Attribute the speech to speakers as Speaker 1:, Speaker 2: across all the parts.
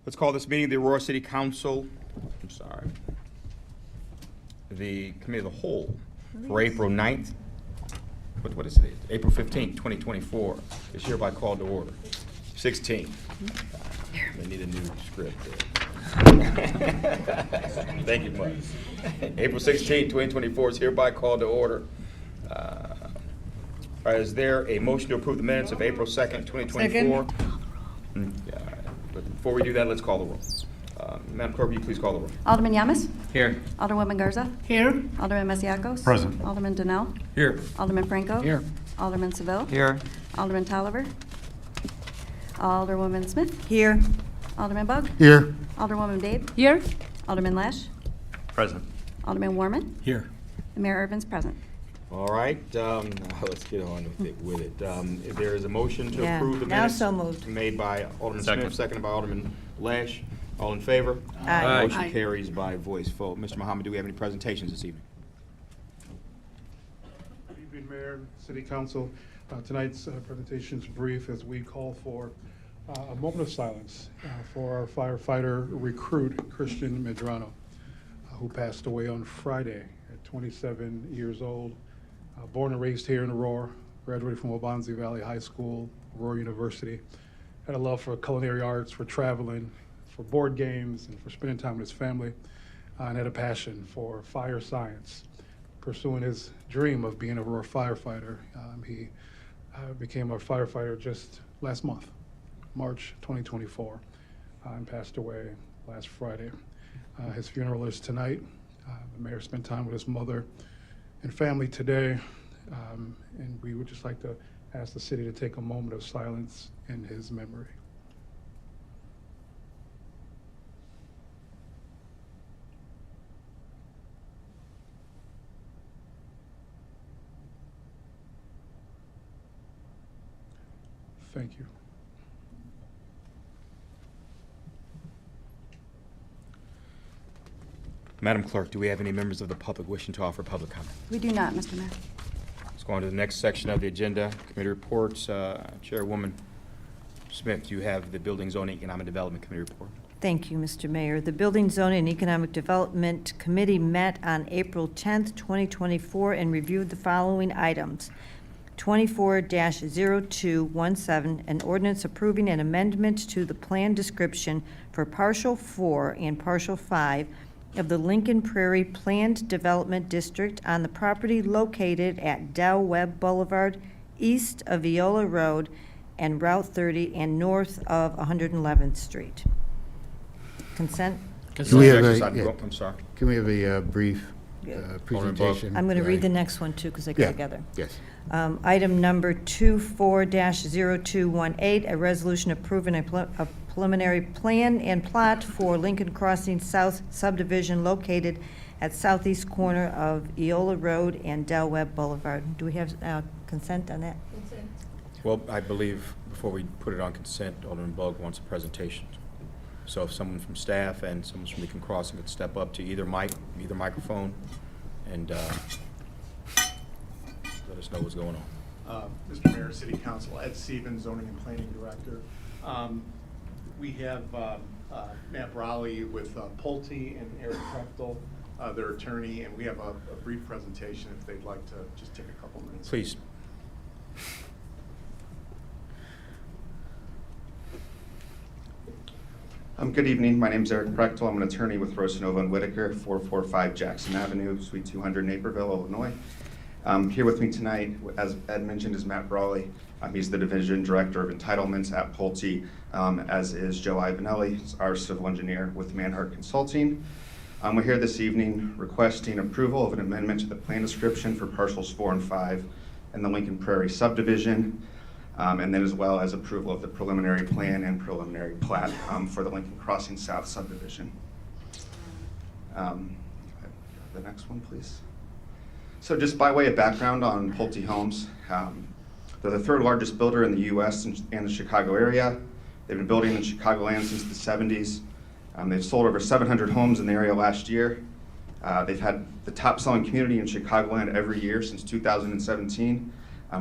Speaker 1: Let's call this meeting the Aurora City Council, the Committee of the Whole for April 9th. What is it? April 15th, 2024 is hereby called to order. 16. They need a new script there. Thank you much. April 16th, 2024 is hereby called to order. All right, is there a motion to approve the minutes of April 2nd, 2024? But before we do that, let's call the roll. Madam Clerk, will you please call the roll?
Speaker 2: Alderman Yamas?
Speaker 1: Here.
Speaker 2: Alderwoman Garza?
Speaker 3: Here.
Speaker 2: Alderman Masiacos?
Speaker 4: Present.
Speaker 2: Alderman Donnell?
Speaker 1: Here.
Speaker 2: Alderman Franco?
Speaker 4: Here.
Speaker 2: Alderman Seville?
Speaker 4: Here.
Speaker 2: Alderman Tolliver? Alderwoman Smith?
Speaker 3: Here.
Speaker 2: Alderman Bug?
Speaker 4: Here.
Speaker 2: Alderwoman Babe?
Speaker 3: Here.
Speaker 2: Alderman Lash?
Speaker 4: Present.
Speaker 2: Alderman Warman?
Speaker 4: Here.
Speaker 2: And Mayor Irvin's present.
Speaker 1: All right, let's get on with it. If there is a motion to
Speaker 3: Yeah,
Speaker 1: approve the
Speaker 3: now
Speaker 1: minutes.
Speaker 3: so moved.
Speaker 1: Made by Alderman
Speaker 4: Second.
Speaker 1: Smith, seconded by Alderman Lash. All in favor?
Speaker 3: Aye.
Speaker 1: Motion
Speaker 3: Aye.
Speaker 1: carries by voice vote. Mr. Muhammad, do we have any presentations this evening?
Speaker 5: Good evening, Mayor, City Council. Tonight's presentation is brief as we call for a moment of silence for our firefighter recruit, Christian Medrano, who passed away on Friday at 27 years old. Born and raised here in Aurora, graduated from Wabanzi Valley High School, Aurora University. Had a love for culinary arts, for traveling, for board games, and for spending time with his family, and had a passion for fire science. Pursuing his dream of being a Aurora firefighter, he became a firefighter just last month, March 2024, and passed away last Friday. His funeral is tonight. The mayor spent time with his mother and family today, and we would just like to ask the city to take a moment of silence in his memory. Thank you.
Speaker 1: Madam Clerk, do we have any members of the public wishing to offer public comment?
Speaker 2: We do not, Mr. Mayor.
Speaker 1: Let's go on to the next section of the agenda, committee reports. Chairwoman Smith, do you have the Building, Zoning, Economic Development Committee report?
Speaker 3: Thank you, Mr. Mayor. The Building, Zoning, and Economic Development Committee met on April 10th, 2024, and reviewed the following items. 24-0217, an ordinance approving an amendment to the plan description for Partial 4 and Partial 5 of the Lincoln Prairie Planned Development District on the property located at Del Webb Boulevard, east of Viola Road and Route 30 and north of 111th Street. Consent?
Speaker 4: Can we have
Speaker 1: I'm sorry.
Speaker 4: Can we have a brief
Speaker 3: Yeah.
Speaker 4: presentation?
Speaker 3: I'm going to read the
Speaker 4: Right.
Speaker 3: next one, too, because they go
Speaker 4: Yeah.
Speaker 3: together.
Speaker 4: Yes.
Speaker 3: Item number 24-0218, a resolution approving a preliminary plan and plot for Lincoln Crossing South subdivision located at southeast corner of Eola Road and Del Webb Boulevard. Do we have consent on that?
Speaker 1: Well, I believe before we put it on consent, Alderman Bug wants a presentation. So if someone from staff and someone from Lincoln Crossing could step up to either microphone and let us know what's going on.
Speaker 6: Mr. Mayor, City Council, Ed Stevens, Zoning and Planning Director. We have Matt Rowley with Pulte and Eric Prechtel, their attorney, and we have a brief presentation if they'd like to just take a couple minutes.
Speaker 1: Please.
Speaker 7: Good evening. My name is Eric Prechtel. I'm an attorney with Rosanova and Whitaker, 445 Jackson Avenue, Suite 200, Naperville, Illinois. Here with me tonight, as Ed mentioned, is Matt Brawley. He's the Division Director of Entitlements at Pulte, as is Joe Ivanelli, our civil engineer with Manhart Consulting. We're here this evening requesting approval of an amendment to the plan description for parcels 4 and 5 in the Lincoln Prairie subdivision, and then as well as approval of the preliminary plan and preliminary plat for the Lincoln Crossing South subdivision. The next one, please. So just by way of background on Pulte Homes, they're the third largest builder in the U.S. and the Chicago area. They've been building in Chicagoland since the 70s. They've sold over 700 homes in the area last year. They've had the top selling community in Chicagoland every year since 2017.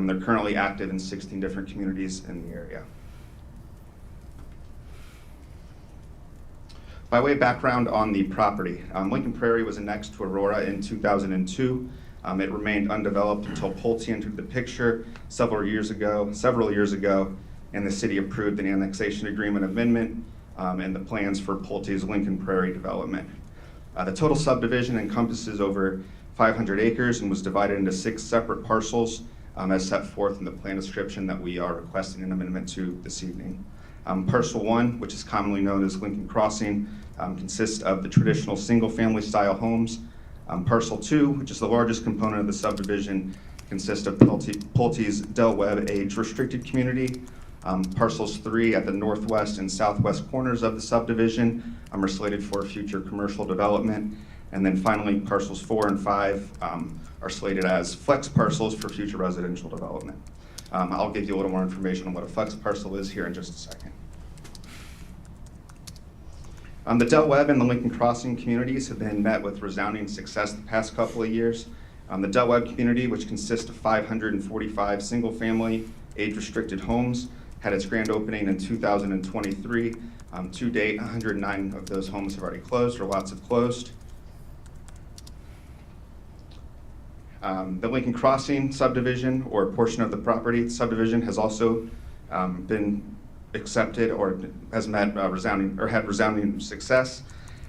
Speaker 7: They're currently active in 16 different communities in the area. By way of background on the property, Lincoln Prairie was annexed to Aurora in 2002. It remained undeveloped until Pulte entered the picture several years ago, and the city approved an annexation agreement amendment and the plans for Pulte's Lincoln Prairie development. The total subdivision encompasses over 500 acres and was divided into 6 separate parcels as set forth in the plan description that we are requesting an amendment to this evening. Parcel 1, which is commonly known as Lincoln Crossing, consists of the traditional single-family style homes. Parcel 2, which is the largest component of the subdivision, consists of Pulte's Del Webb age-restricted community. Parcels 3 at the northwest and southwest corners of the subdivision are slated for future commercial development. And then finally, parcels 4 and 5 are slated as flex parcels for future residential development. I'll give you a little more information on what a flex parcel is here in just a second. The Del Webb and the Lincoln Crossing communities have been met with resounding success the past couple of years. The Del Webb community, which consists of 545 single-family, age-restricted homes, had its grand opening in 2023. To date, 109 of those homes have already closed, or lots have closed. The Lincoln Crossing subdivision, or a portion of the property subdivision, has also been accepted or has met had resounding success.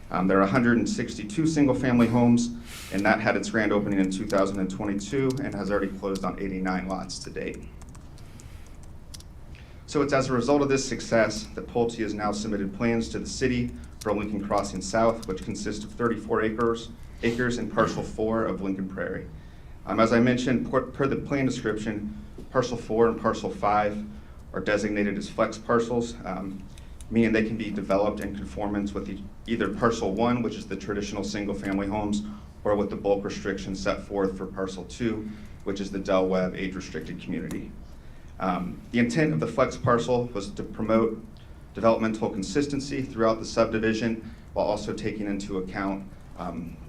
Speaker 7: There are 162 single-family homes, and that had its grand opening in 2022 and has already closed on 89 lots to date. So it's as a result of this success that Pulte has now submitted plans to the city for Lincoln Crossing South, which consists of 34 acres in parcel 4 of Lincoln Prairie. As I mentioned, per the plan description, parcel 4 and parcel 5 are designated as flex parcels, meaning they can be developed in conformance with either parcel 1, which is the traditional single-family homes, or with the bulk restrictions set forth for parcel 2, which is the Del Webb age-restricted community. The intent of the flex parcel was to promote developmental consistency throughout the subdivision while also taking into account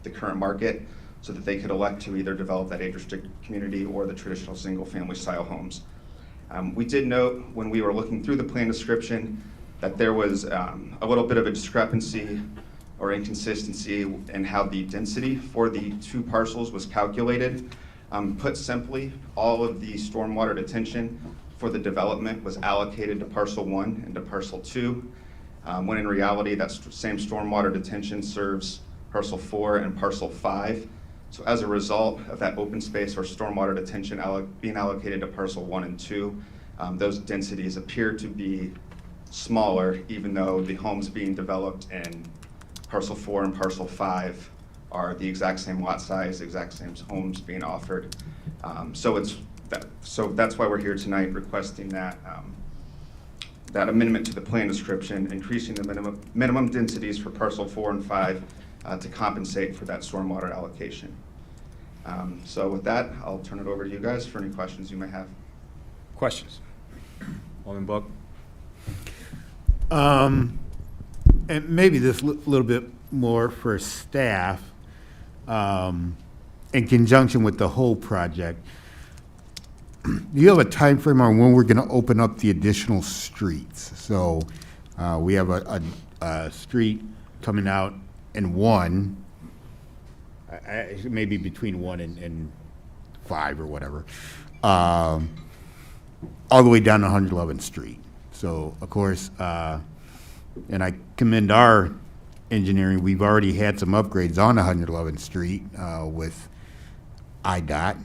Speaker 7: the current market so that they could elect to either develop that age-restricted community or the traditional single-family style homes. We did note when we were looking through the plan description that there was a little bit of a discrepancy or inconsistency in how the density for the 2 parcels was calculated. Put simply, all of the stormwater detention for the development was allocated to parcel 1 and to parcel 2, when in reality that same stormwater detention serves parcel 4 and parcel 5. So as a result of that open space or stormwater detention being allocated to parcel 1 and 2, those densities appear to be smaller, even though the homes being developed in parcel 4 and parcel 5 are the exact same lot size, exact same homes being offered. So that's why we're here tonight requesting that that amendment to the plan description, increasing the minimum densities for parcel 4 and 5 to compensate for that stormwater allocation. So with that, I'll turn it over to you guys for any questions you may have.
Speaker 1: Questions? Alderman Buck?
Speaker 4: And maybe this little bit more for staff, in conjunction with the whole project. Do you have a time frame on when we're going to open up the additional streets? So we have a street coming out in 1, maybe between 1 and 5 or whatever, all the way down to 111th Street. So, of course, and I commend our engineering, we've already had some upgrades on 111th Street with IDOT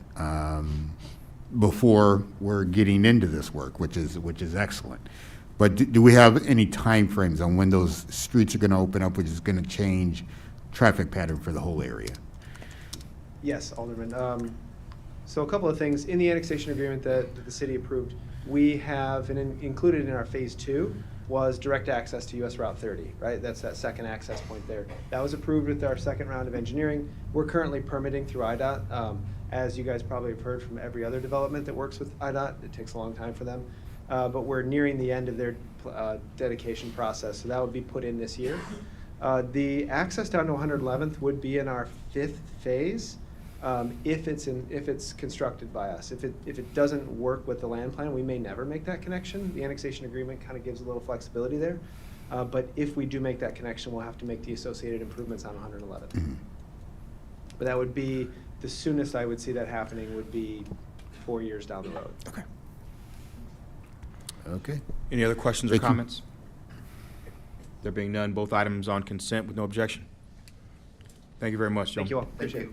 Speaker 4: before we're getting into this work, which is excellent. But do we have any time frames on when those streets are going to open up, which is going to change traffic pattern for the whole area?
Speaker 8: Yes, Alderman. So a couple of things. In the annexation agreement that the city approved, we have, and included in our phase 2, was direct access to US Route 30, right? That's that second access point there. That was approved with our second round of engineering. We're currently permitting through IDOT. As you guys probably have heard from every other development that works with IDOT, it takes a long time for them. But we're nearing the end of their dedication process, so that would be put in this year. The access down to 111th would be in our 5th phase if it's constructed by us. If it doesn't work with the land plan, we may never make that connection. The annexation agreement kind of gives a little flexibility there. But if we do make that connection, we'll have to make the associated improvements on 111th. But that would be, the soonest I would see that happening would be 4 years down the road.
Speaker 1: Okay.
Speaker 4: Okay.
Speaker 1: Any other questions or
Speaker 4: Thank you.
Speaker 1: comments? There being none, both items on consent with no objection. Thank you very much,
Speaker 8: Thank
Speaker 1: gentlemen.
Speaker 8: you all, appreciate it.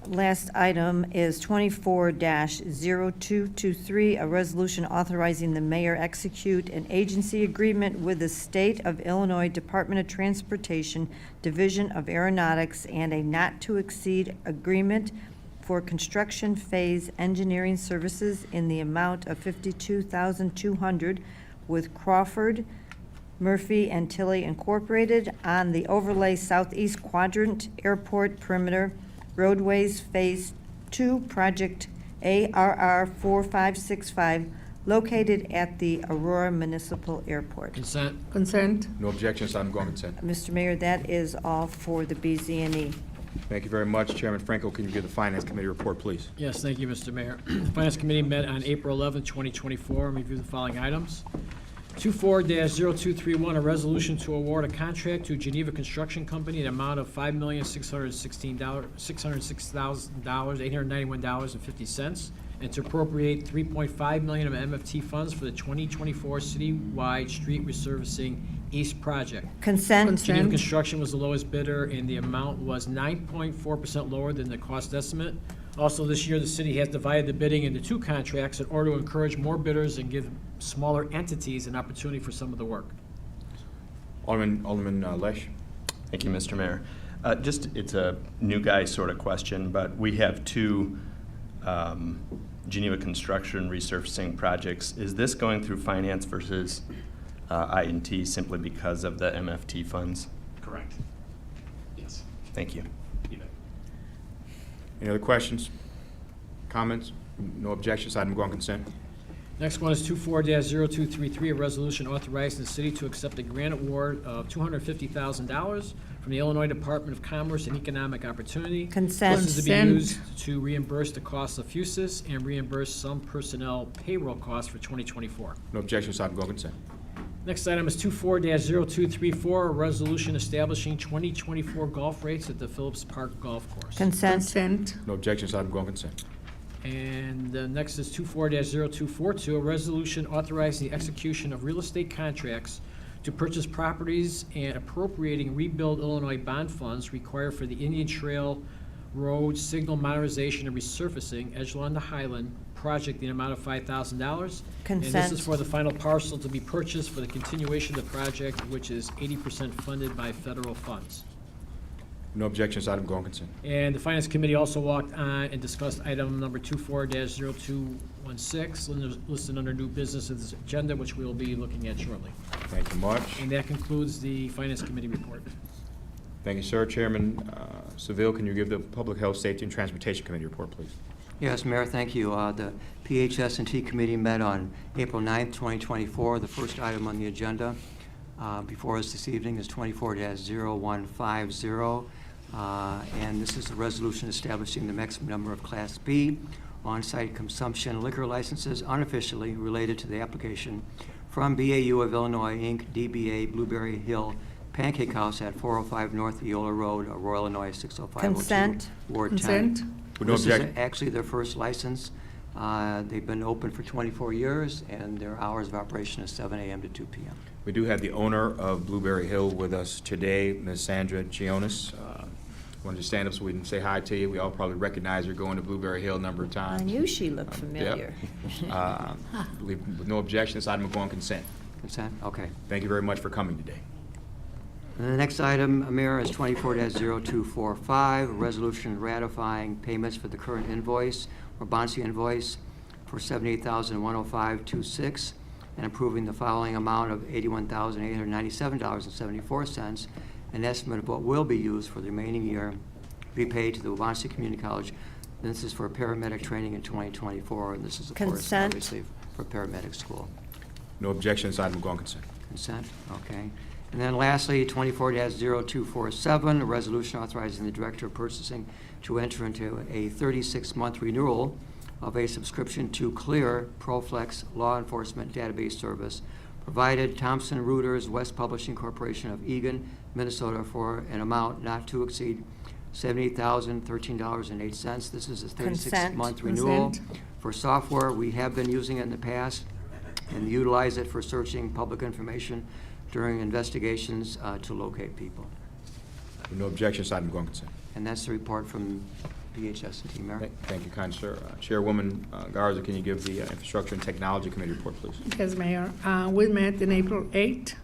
Speaker 3: Last item is 24-0223, a resolution authorizing the mayor execute an agency agreement with the State of Illinois Department of Transportation, Division of Aeronautics, and a not-to-exceed agreement for construction phase engineering services in the amount of $52,200 with Crawford, Murphy and Tilly Incorporated on the overlay southeast quadrant airport perimeter roadways Phase 2 Project ARR 4565 located at the Aurora Municipal Airport.
Speaker 9: Consent.
Speaker 10: Consent.
Speaker 1: No objections, item go on consent.
Speaker 3: Mr. Mayor, that is all for the BZNE.
Speaker 1: Thank you very much. Chairman Franco, can you give the Finance Committee report, please?
Speaker 9: Yes, thank you, Mr. Mayor. The Finance Committee met on April 11, 2024, and reviewed the following items. 24-0231, a resolution to award a contract to Geneva Construction Company in an amount of $5,606,891.50, and to appropriate $3.5 million of MFT funds for the 2024 citywide street resurfacing East project.
Speaker 3: Consent.
Speaker 9: Geneva
Speaker 10: Consent.
Speaker 9: Construction was the lowest bidder, and the amount was 9.4% lower than the cost estimate. Also, this year, the city has divided the bidding into two contracts in order to encourage more bidders and give smaller entities an opportunity for some of the work.
Speaker 1: Alderman Lesh?
Speaker 11: Thank you, Mr. Mayor. It's a new guy sort of question, but we have two Geneva construction resurfacing projects. Is this going through finance versus I&T simply because of the MFT funds?
Speaker 6: Correct. Yes.
Speaker 11: Thank you.
Speaker 6: You bet.
Speaker 1: Any other questions? Comments? No objections, item go on consent.
Speaker 9: Next one is 24-0233, a resolution authorizing the city to accept a grant award of $250,000 from the Illinois Department of Commerce and Economic Opportunity.
Speaker 3: Consent.
Speaker 9: This is to be
Speaker 10: Consent.
Speaker 9: used to reimburse the cost of FUSIS and reimburse some personnel payroll costs for 2024.
Speaker 1: No objections, item go on consent.
Speaker 9: Next item is 24-0234, a resolution establishing 2024 golf rates at the Phillips Park Golf Course.
Speaker 3: Consent.
Speaker 10: Consent.
Speaker 1: No objections, item go on consent.
Speaker 9: And next is 24-0242, a resolution authorizing the execution of real estate contracts to purchase properties and appropriating rebuild Illinois bond funds required for the Indian Trail Road Signal Modernization and Resurfacing, Edgelon to Highland project in the amount of $5,000. And this
Speaker 3: Consent.
Speaker 9: is for the final parcel to be purchased for the continuation of the project, which is 80% funded by federal funds.
Speaker 1: No objections, item go on consent.
Speaker 9: And the Finance Committee also walked on and discussed item number 24-0216, listed under new business of this agenda, which we'll be looking at shortly.
Speaker 1: Thank you much.
Speaker 9: And that concludes the Finance Committee report.
Speaker 1: Thank you, sir. Chairman Seville, can you give the Public Health, Safety, and Transportation Committee report, please?
Speaker 12: Yes, Mayor, thank you. The PHS&T Committee met on April 9th, 2024. The first item on the agenda before us this evening is 24-0150. And this is a resolution establishing the maximum number of Class B on-site consumption liquor licenses unofficially related to the application from BAU of Illinois, Inc., DBA Blueberry Hill Pancake House at 405 North Eola Road, Aurora, Illinois, 60502.
Speaker 3: Consent.
Speaker 12: Ward 10.
Speaker 10: Consent.
Speaker 1: With no
Speaker 12: This is
Speaker 1: objection.
Speaker 12: actually their first license. They've been open for 24 years, and their hours of operation is 7 a.m. to 2 p.m.
Speaker 1: We do have the owner of Blueberry Hill with us today, Ms. Sandra Gionis. Wanted to stand up so we can say hi to you. We all probably recognize her going to Blueberry Hill a number of
Speaker 3: I
Speaker 1: times.
Speaker 3: knew she looked familiar.
Speaker 1: With no objection, this item will go on consent.
Speaker 12: Consent? Okay.
Speaker 1: Thank you very much for coming today.
Speaker 12: And the next item, Mayor, is 24-0245, a resolution ratifying payments for the current invoice, or Bonsi invoice, for $78,105.26, and approving the following amount of $81,897.74, an estimate of what will be used for the remaining year, be paid to the Wabansie Community College. This is for paramedic training in 2024, and this is, of course,
Speaker 3: Consent.
Speaker 12: obviously for paramedic school.
Speaker 1: No objection, this item will go on consent.
Speaker 12: Consent, okay. And then lastly, 24-0247, a resolution authorizing the Director of Purchasing to enter into a 36-month renewal of a subscription to Clear ProFlex Law Enforcement Database Service provided Thompson Reuters West Publishing Corporation of Eagan, Minnesota, for an amount not to exceed $78,013.08. This is a
Speaker 3: Consent.
Speaker 12: 36-month renewal.
Speaker 10: Consent.
Speaker 12: For software, we have been using it in the past and utilize it for searching public information during investigations to locate people.
Speaker 1: No objections, item going consent.
Speaker 12: And that's the report from PHS&T, Mayor.
Speaker 1: Thank you, kind sir. Chairwoman Garza, can you give the Infrastructure and Technology Committee report, please?
Speaker 10: Yes, Mayor. We met on April 8th.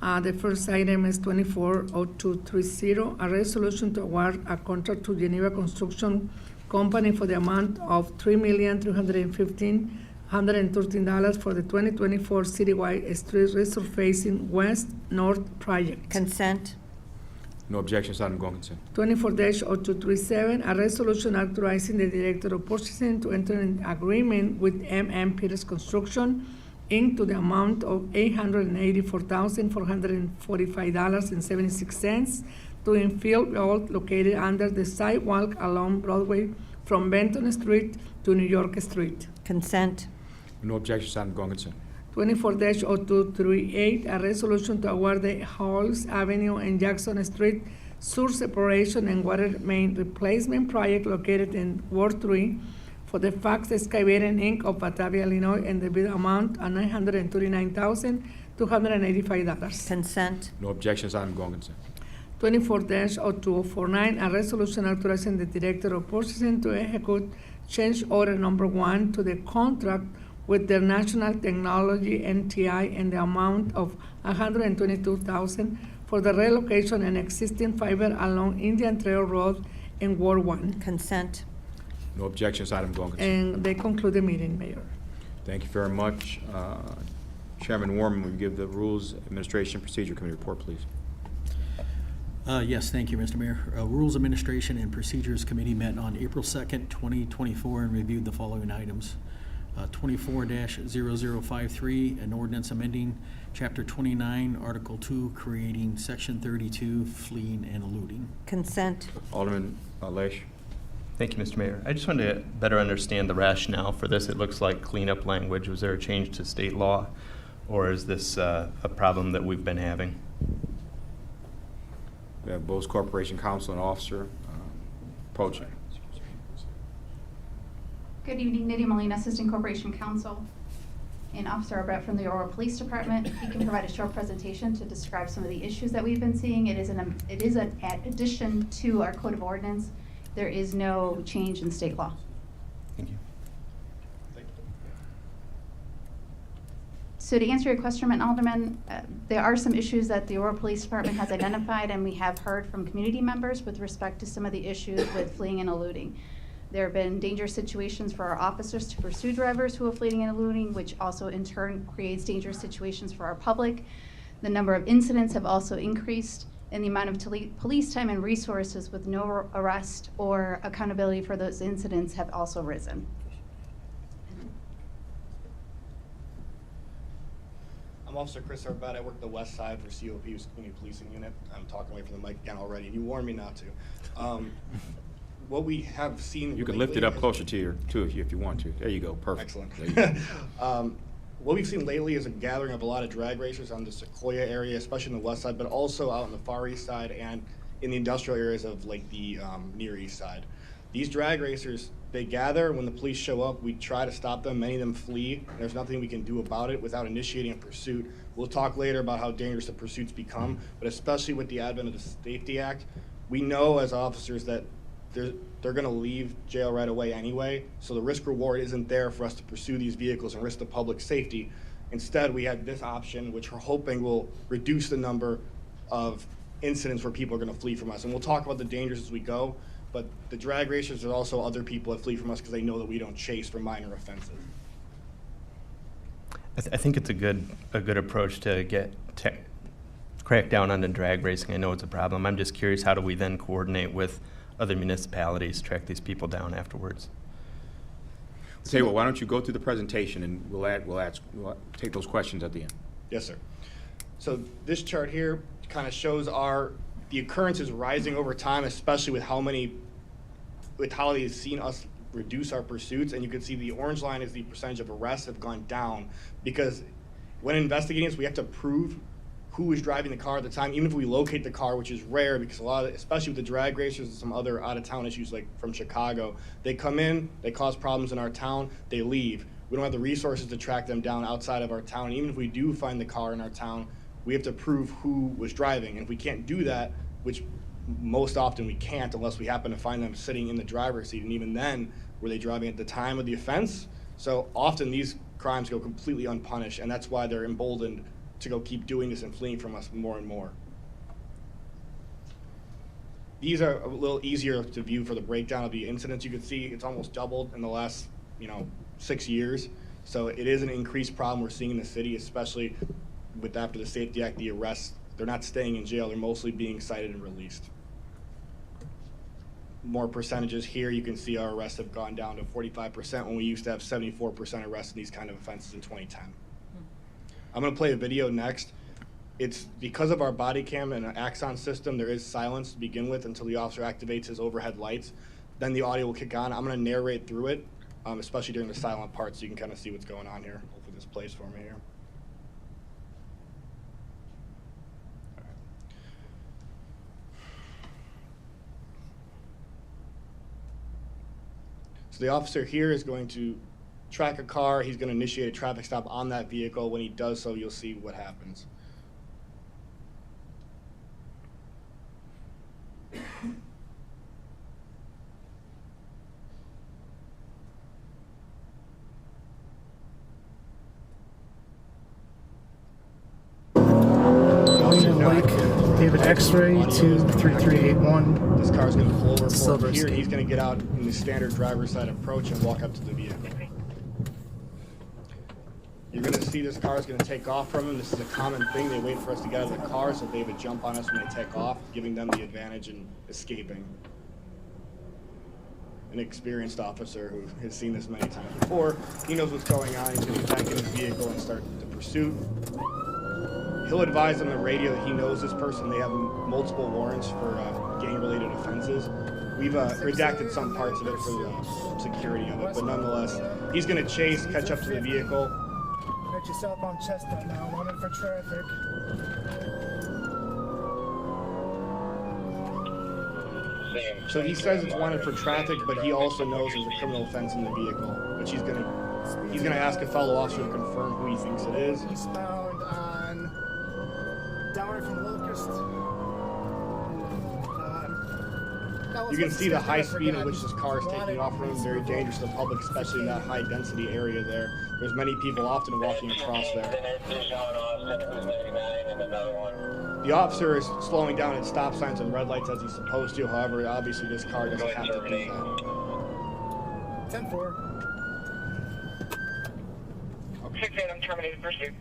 Speaker 10: The first item is 240230, a resolution to award a contract to Geneva Construction Company for the amount of $3,315,113 for the 2024 citywide street resurfacing west-north project.
Speaker 3: Consent.
Speaker 1: No objections, item going consent.
Speaker 10: 24-0237, a resolution authorizing the Director of Purchasing to enter an agreement with M.M. Peters Construction, Inc. to the amount of $884,445.76 to infill road located under the sidewalk along Broadway from Benton Street to New York Street.
Speaker 3: Consent.
Speaker 1: No objections, item going consent.
Speaker 10: 24-0238, a resolution to award the Halls Avenue and Jackson Street sewer separation and water main replacement project located in Ward 3 for the Fox Excavating Inc. of Batavia, Illinois, and the bid amount of $939,285.
Speaker 3: Consent.
Speaker 1: No objections, item going consent.
Speaker 10: 24-0249, a resolution authorizing the Director of Purchasing to execute change order number 1 to the contract with the National Technology NTI in the amount of $122,000 for the relocation and existing fiber along Indian Trail Road in Ward 1.
Speaker 3: Consent.
Speaker 1: No objections, item going consent.
Speaker 10: And they conclude the meeting, Mayor.
Speaker 1: Thank you very much. Chairman Warman, will you give the Rules Administration Procedure Committee report, please?
Speaker 13: Yes, thank you, Mr. Mayor. Rules Administration and Procedures Committee met on April 2nd, 2024, and reviewed the following items. 24-0053, an ordinance amending Chapter 29, Article 2, creating Section 32, fleeing and eluding.
Speaker 3: Consent.
Speaker 1: Alderman Lesh.
Speaker 11: Thank you, Mr. Mayor. I just wanted to better understand the rationale for this. It looks like cleanup language. Was there a change to state law, or is this a problem that we've been having?
Speaker 1: We have Bose Corporation Counsel and Officer approaching.
Speaker 14: Good evening, Nydia Molina, Assistant Corporation Counsel, and Officer Brett from the Aurora Police Department. He can provide a short presentation to describe some of the issues that we've been seeing. It is an addition to our Code of Ordinance. There is no change in state law.
Speaker 11: Thank you.
Speaker 14: So to answer your question, Alderman, there are some issues that the Aurora Police Department has identified, and we have heard from community members with respect to some of the issues with fleeing and eluding. There have been dangerous situations for our officers to pursue drivers who are fleeing and eluding, which also in turn creates dangerous situations for our public. The number of incidents have also increased, and the amount of police time and resources with no arrest or accountability for those incidents have also risen.
Speaker 6: I'm Officer Chris Arbett. I work the west side for COP's Community Policing Unit. I'm talking away from the mic again already, and you warned me not to. What we have seen.
Speaker 1: You can lift it up closer to you if you want to. There you go. Perfect.
Speaker 6: Excellent. What we've seen lately is a gathering of a lot of drag racers on the Sequoia area, especially on the west side, but also out on the far east side and in the industrial areas of like the near east side. These drag racers, they gather. When the police show up, we try to stop them. Many of them flee. There's nothing we can do about it without initiating a pursuit. We'll talk later about how dangerous the pursuits become, but especially with the advent of the Safety Act, we know as officers that they're going to leave jail right away anyway, so the risk reward isn't there for us to pursue these vehicles and risk the public safety. Instead, we had this option, which we're hoping will reduce the number of incidents where people are going to flee from us. And we'll talk about the dangers as we go, but the drag racers are also other people that flee from us because they know that we don't chase for minor offenses.
Speaker 11: I think it's a good approach to crack down on the drag racing. I know it's a problem. I'm just curious, how do we then coordinate with other municipalities, track these people down afterwards?
Speaker 1: I'll tell you what, why don't you go through the presentation and we'll take those questions at the end.
Speaker 6: Yes, sir. So this chart here kind of shows the occurrences rising over time, especially with how they've seen us reduce our pursuits. And you can see the orange line is the percentage of arrests have gone down because
Speaker 15: when investigating this, we have to prove who was driving the car at the time, even if we locate the car, which is rare because a lot of, especially with the drag racers and some other out-of-town issues like from Chicago, they come in, they cause problems in our town, they leave. We don't have the resources to track them down outside of our town. And even if we do find the car in our town, we have to prove who was driving. And if we can't do that, which most often we can't unless we happen to find them sitting in the driver's seat, and even then, were they driving at the time of the offense? So often these crimes go completely unpunished, and that's why they're emboldened to go keep doing this and fleeing from us more and more. These are a little easier to view for the breakdown of the incidents. You can see it's almost doubled in the last 6 years. So it is an increased problem we're seeing in the city, especially with after the Safety Act, the arrests. They're not staying in jail, they're mostly being cited and released. More percentages here, you can see our arrests have gone down to 45% when we used to have 74% arrests in these kind of offenses in 2010. I'm gonna play a video next. It's because of our body cam and an Axon system, there is silence to begin with until the officer activates his overhead lights. Then the audio will kick on. I'm gonna narrate through it, especially during the silent part, so you can kind of see what's going on here. Hopefully this plays for me here. So the officer here is going to track a car. He's going to initiate a traffic stop on that vehicle. When he does so, you'll see what happens.
Speaker 16: David X-ray 23381.
Speaker 15: This car's going to pull over for
Speaker 16: Silver
Speaker 15: him here.
Speaker 16: Escape.
Speaker 15: He's going to get out in the standard driver's side approach and walk up to the vehicle. You're going to see this car is going to take off from him. This is a common thing. They wait for us to get out of the car, so they would jump on us when they take off, giving them the advantage in escaping. An experienced officer who has seen this many times before. He knows what's going on. He's going to get back in his vehicle and start the pursuit. He'll advise on the radio that he knows this person. They have multiple warrants for gang-related offenses. We've redacted some parts of it for the security of it, but nonetheless, he's going to chase, catch up to the vehicle.
Speaker 16: Got yourself on Chestnut now, wanted for traffic.
Speaker 15: So he says it's wanted for traffic, but he also knows there's a criminal offense in the vehicle, which he's gonna ask a fellow officer to confirm who he thinks it is.
Speaker 16: Eastbound on downward from Locust.
Speaker 15: You can see the high speed at which this car is taking off from him. Very dangerous to the public, especially in that high density area there. There's many people often walking across there. The officer is slowing down at stop signs and red lights as he's supposed to. However, obviously this car doesn't have to do that.
Speaker 16: 10-4.
Speaker 15: Okay.
Speaker 17: I'm terminated pursuit.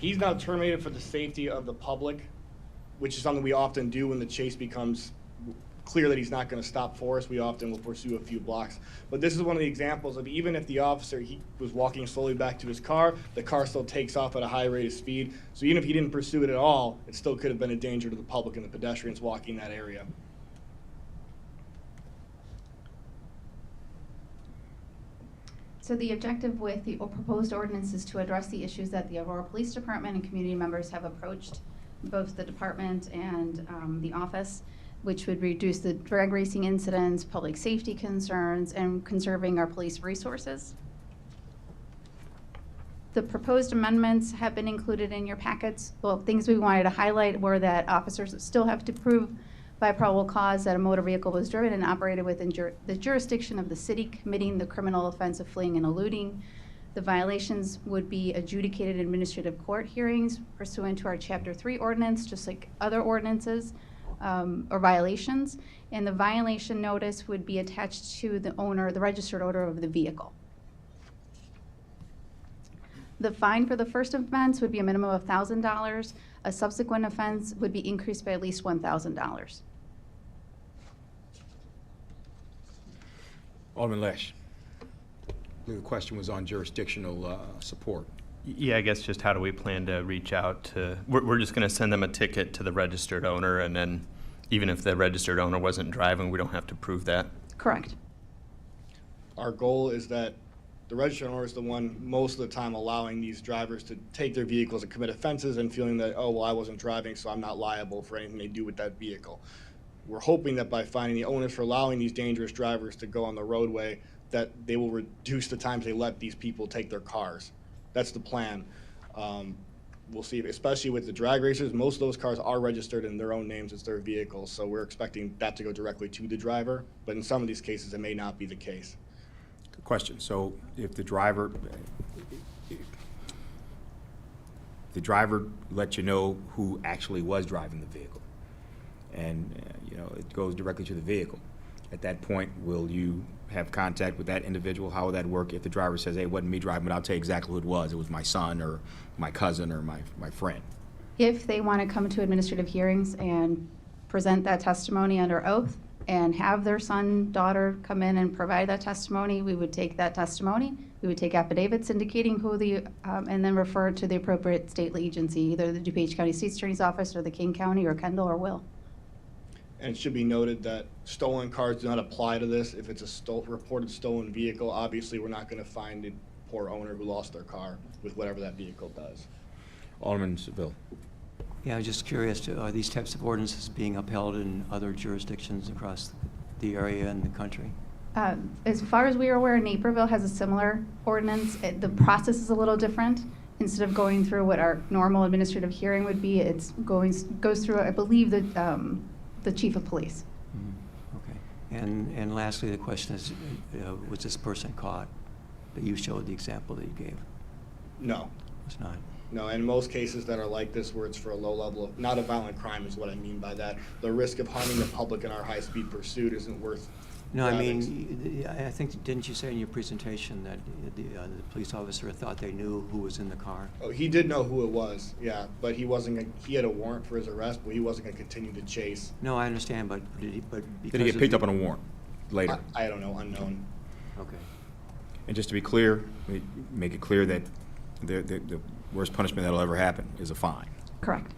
Speaker 15: He's now terminated for the safety of the public, which is something we often do when the chase becomes clear that he's not going to stop for us. We often will pursue a few blocks. But this is one of the examples of even if the officer, he was walking slowly back to his car, the car still takes off at a high rate of speed. So even if he didn't pursue it at all, it still could have been a danger to the public and the pedestrians walking that area.
Speaker 14: So the objective with the proposed ordinance is to address the issues that the Aurora Police Department and community members have approached both the department and the office, which would reduce the drag racing incidents, public safety concerns, and conserving our police resources. The proposed amendments have been included in your packets. Well, things we wanted to highlight were that officers still have to prove by probable cause that a motor vehicle was driven and operated within the jurisdiction of the city committing the criminal offense of fleeing and eluding. The violations would be adjudicated in administrative court hearings pursuant to our Chapter 3 ordinance, just like other ordinances or violations. And the violation notice would be attached to the owner, the registered owner of the vehicle. The fine for the first offense would be a minimum of $1,000. A subsequent offense would be increased by at least $1,000.
Speaker 1: Alderman Lesh. The question was on jurisdictional support.
Speaker 11: Yeah, I guess just how do we plan to reach out to, we're just going to send them a ticket to the registered owner, and then even if the registered owner wasn't driving, we don't have to prove that?
Speaker 14: Correct.
Speaker 15: Our goal is that The registered owner is the one most of the time allowing these drivers to take their vehicles and commit offenses and feeling that, oh, well, I wasn't driving, so I'm not liable for anything they do with that vehicle. We're hoping that by finding the owners for allowing these dangerous drivers to go on the roadway, that they will reduce the times they let these people take their cars. That's the plan. We'll see, especially with the drag racers, most of those cars are registered in their own names as their vehicles, so we're expecting that to go directly to the driver, but in some of these cases, it may not be the case.
Speaker 1: Good question. So if the driver lets you know who actually was driving the vehicle, and it goes directly to the vehicle, at that point, will you have contact with that individual? How will that work if the driver says, hey, it wasn't me driving, but I'll tell you exactly who it was. It was my son or my cousin or my friend.
Speaker 14: If they want to come to administrative hearings and present that testimony under oath and have their son, daughter come in and provide that testimony, we would take that testimony. We would take affidavits indicating who and then refer it to the appropriate state agency, either the DuPage County State's Attorney's Office or the King County or Kendall or Will.
Speaker 15: And it should be noted that stolen cars do not apply to this. If it's a reported stolen vehicle, obviously we're not going to find the poor owner who lost their car with whatever that vehicle does.
Speaker 1: Alderman Seville.
Speaker 12: Yeah, I was just curious, are these types of ordinances being upheld in other jurisdictions across the area and the country?
Speaker 14: As far as we are aware, Naperville has a similar ordinance. The process is a little different. Instead of going through what our normal administrative hearing would be, goes through, I believe, the chief of police.
Speaker 12: Okay. And lastly, the question is, was this person caught that you showed the example that you gave?
Speaker 15: No.
Speaker 12: It's not.
Speaker 15: No, in most cases that are like this, where it's for a low level of, not a violent crime is what I mean by that. The risk of harming the public in our high-speed pursuit isn't worth.
Speaker 12: No, I mean, I think, didn't you say in your presentation that the police officer thought they knew who was in the car?
Speaker 15: Oh, he did know who it was, yeah, but he had a warrant for his arrest, but he wasn't going to continue to chase.
Speaker 12: No, I understand, but did he
Speaker 1: get picked up on a warrant later?
Speaker 15: I don't know, unknown.
Speaker 12: Okay.
Speaker 1: And just to be clear, make it clear that the worst punishment that'll ever happen is a fine.
Speaker 14: Correct.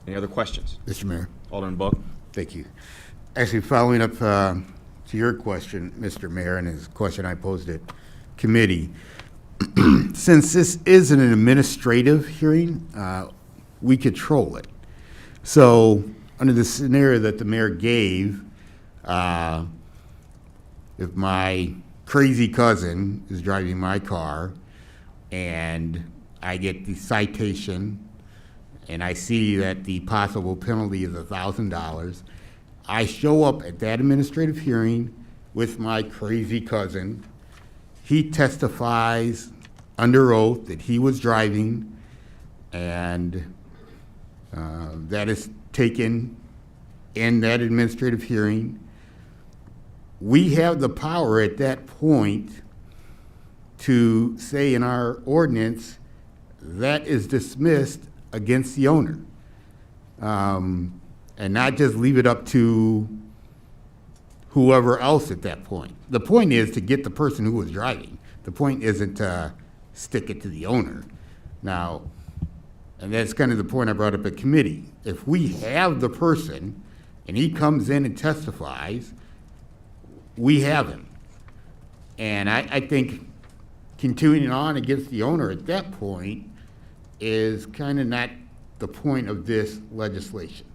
Speaker 1: Any other questions?
Speaker 4: Mr. Mayor.
Speaker 1: Alderman Book.
Speaker 4: Thank you. Actually, following up to your question, Mr. Mayor, and his question I posed at committee, since this is an administrative hearing, we control it. So under the scenario that the mayor gave, if my crazy cousin is driving my car and I get the citation and I see that the possible penalty is $1,000, I show up at that administrative hearing with my crazy cousin. He testifies under oath that he was driving, and that is taken in that administrative hearing. We have the power at that point to say in our ordinance that is dismissed against the owner. And not just leave it up to whoever else at that point. The point is to get the person who was driving. The point isn't to stick it to the owner. Now, and that's kind of the point I brought up at committee. If we have the person and he comes in and testifies, we have him. And I think continuing on against the owner at that point is kind of not the point of this legislation.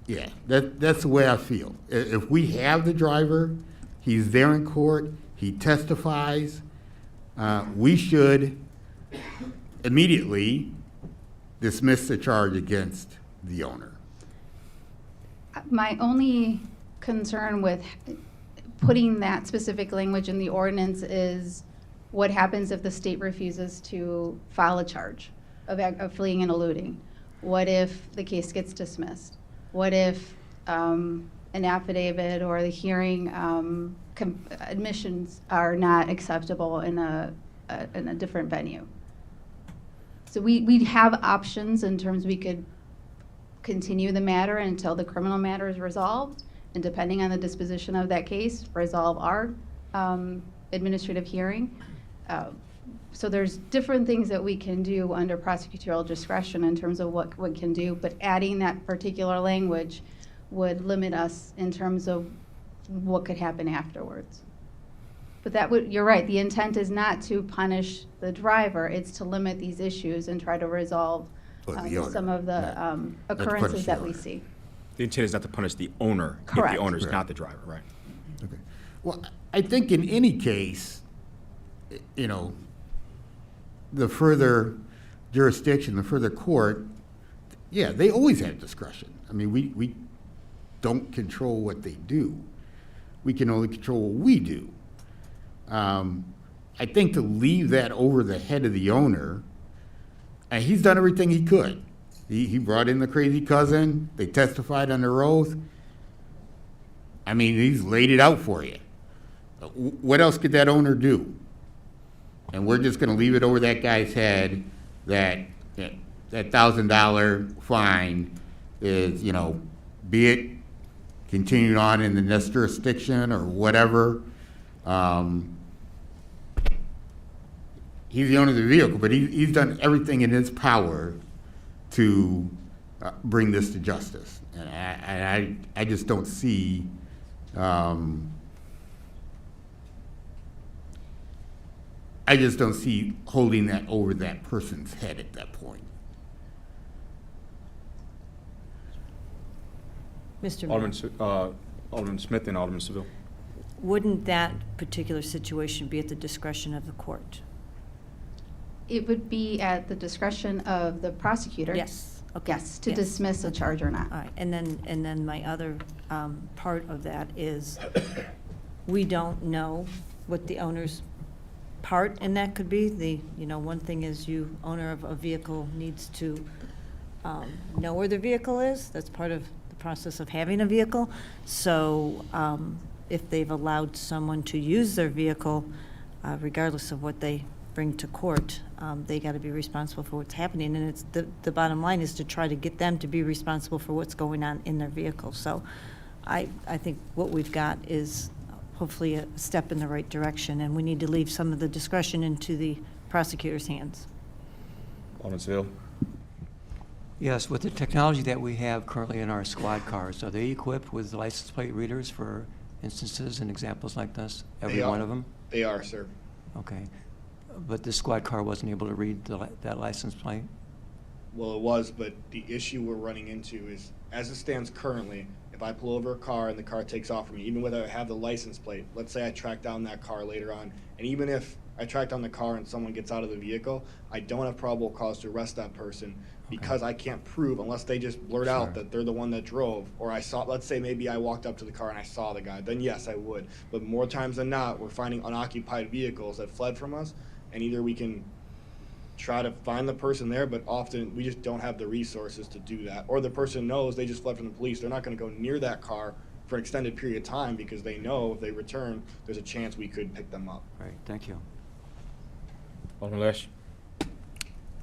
Speaker 4: Yeah, that's the way I feel. If we have the driver, he's there in court, he testifies, we should immediately dismiss the charge against the owner.
Speaker 14: My only concern with putting that specific language in the ordinance is what happens if the state refuses to file a charge of fleeing and eluding? What if the case gets dismissed? What if an affidavit or the hearing admissions are not acceptable in a different venue? So we have options in terms we could continue the matter until the criminal matter is resolved, and depending on the disposition of that case, resolve our administrative hearing. So there's different things that we can do under prosecutorial discretion in terms of what we can do, but adding that particular language would limit us in terms of what could happen afterwards. But that would, you're right, the intent is not to punish the driver, it's to limit these issues and try to resolve
Speaker 4: The owner.
Speaker 14: some of the
Speaker 4: Not to punish
Speaker 14: occurrences
Speaker 4: the
Speaker 14: that we
Speaker 4: owner.
Speaker 14: see.
Speaker 1: The intent is not to punish the owner if
Speaker 14: Correct.
Speaker 1: the owner's
Speaker 4: Correct.
Speaker 1: not the driver, right?
Speaker 4: Okay. Well, I think in any case, you know, the further jurisdiction, the further court, yeah, they always have discretion. I mean, we don't control what they do. We can only control what we do. I think to leave that over the head of the owner, and he's done everything he could. He brought in the crazy cousin, they testified under oath. I mean, he's laid it out for you. What else could that owner do? And we're just gonna leave it over that guy's head that $1,000 fine is, you know, be it continued on in the next jurisdiction or whatever. He's the owner of the vehicle, but he's done everything in his power to bring this to justice. And I just don't see, holding that over that person's head at that point.
Speaker 3: Mr. Mayor,
Speaker 1: Alderman Smith and Alderman Seville.
Speaker 3: wouldn't that particular situation be at the discretion of the court?
Speaker 14: It would be at the discretion of the prosecutor.
Speaker 3: Yes. Okay.
Speaker 14: Yes, to
Speaker 3: Yes.
Speaker 14: dismiss a charge or not.
Speaker 3: All right, and then my other part of that is, we don't know what the owner's part in that could be. One thing is you, owner of a vehicle, needs to know where the vehicle is. That's part of the process of having a vehicle. So if they've allowed someone to use their vehicle, regardless of what they bring to court, they got to be responsible for what's happening. And it's the bottom line is to try to get them to be responsible for what's going on in their vehicle. So I think what we've got is hopefully a step in the right direction, and we need to leave some of the discretion into the prosecutor's hands.
Speaker 1: Alderman Seville.
Speaker 12: Yes, with the technology that we have currently in our squad cars, are they equipped with license plate readers for instances and examples like this? Every one of them?
Speaker 15: They are, sir.
Speaker 12: Okay. But this squad car wasn't able to read that license plate?
Speaker 15: Well, it was, but the issue we're running into is, as it stands currently, if I pull over a car and the car takes off from me, even whether I have the license plate, let's say I track down that car later on, and even if I track down the car and someone gets out of the vehicle, I don't have probable cause to arrest that person because I can't prove, unless they just blurt out that they're the one that drove, or I saw, let's say maybe I walked up to the car and I saw the guy, then yes, I would. But more times than not, we're finding unoccupied vehicles that fled from us, and either we can try to find the person there, but often we just don't have the resources to do that. Or the person knows they just fled from the police. They're not going to go near that car for an extended period of time because they know if they return, there's a chance we could pick them up.
Speaker 12: Right, thank you.
Speaker 1: Alderman Lesh.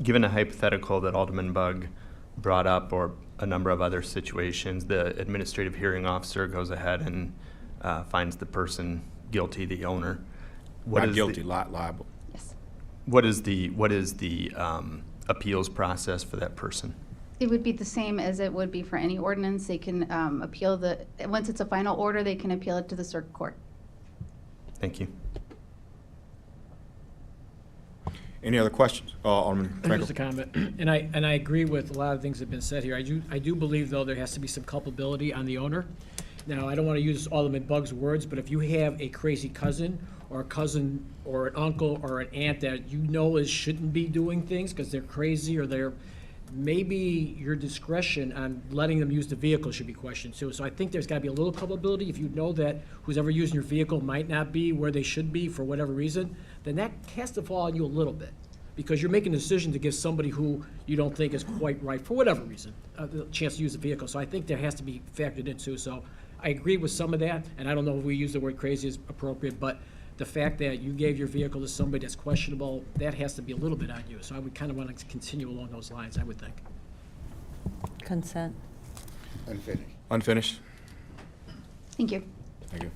Speaker 11: Given a hypothetical that Alderman Bugg brought up, or a number of other situations, the administrative hearing officer goes ahead and finds the person guilty, the owner.
Speaker 1: Not guilty, liable.
Speaker 14: Yes.
Speaker 11: What is the appeals process for that person?
Speaker 14: It would be the same as it would be for any ordinance. They can appeal once it's a final order, they can appeal it to the circuit court.
Speaker 11: Thank you.
Speaker 1: Any other questions? Alderman
Speaker 9: Just a
Speaker 1: Frankel.
Speaker 9: comment, and I agree with a lot of things that have been said here. I do believe, though, there has to be some culpability on the owner. Now, I don't want to use Alderman Bugg's words, but if you have a crazy cousin or an uncle or an aunt that you know shouldn't be doing things because they're crazy, or maybe your discretion on letting them use the vehicle should be questioned too. So I think there's got to be a little culpability. If you know that who's ever using your vehicle might not be where they should be for whatever reason, then that has to fall on you a little bit, because you're making a decision to give somebody who you don't think is quite right for whatever reason the chance to use the vehicle. So I think there has to be factored in too. So I agree with some of that, and I don't know if we use the word crazy is appropriate, but the fact that you gave your vehicle to somebody that's questionable, that has to be a little bit on you. So I would kind of want to continue along those lines, I would think.
Speaker 3: Consent.
Speaker 1: Unfinished.
Speaker 14: Thank you.
Speaker 1: Thank you.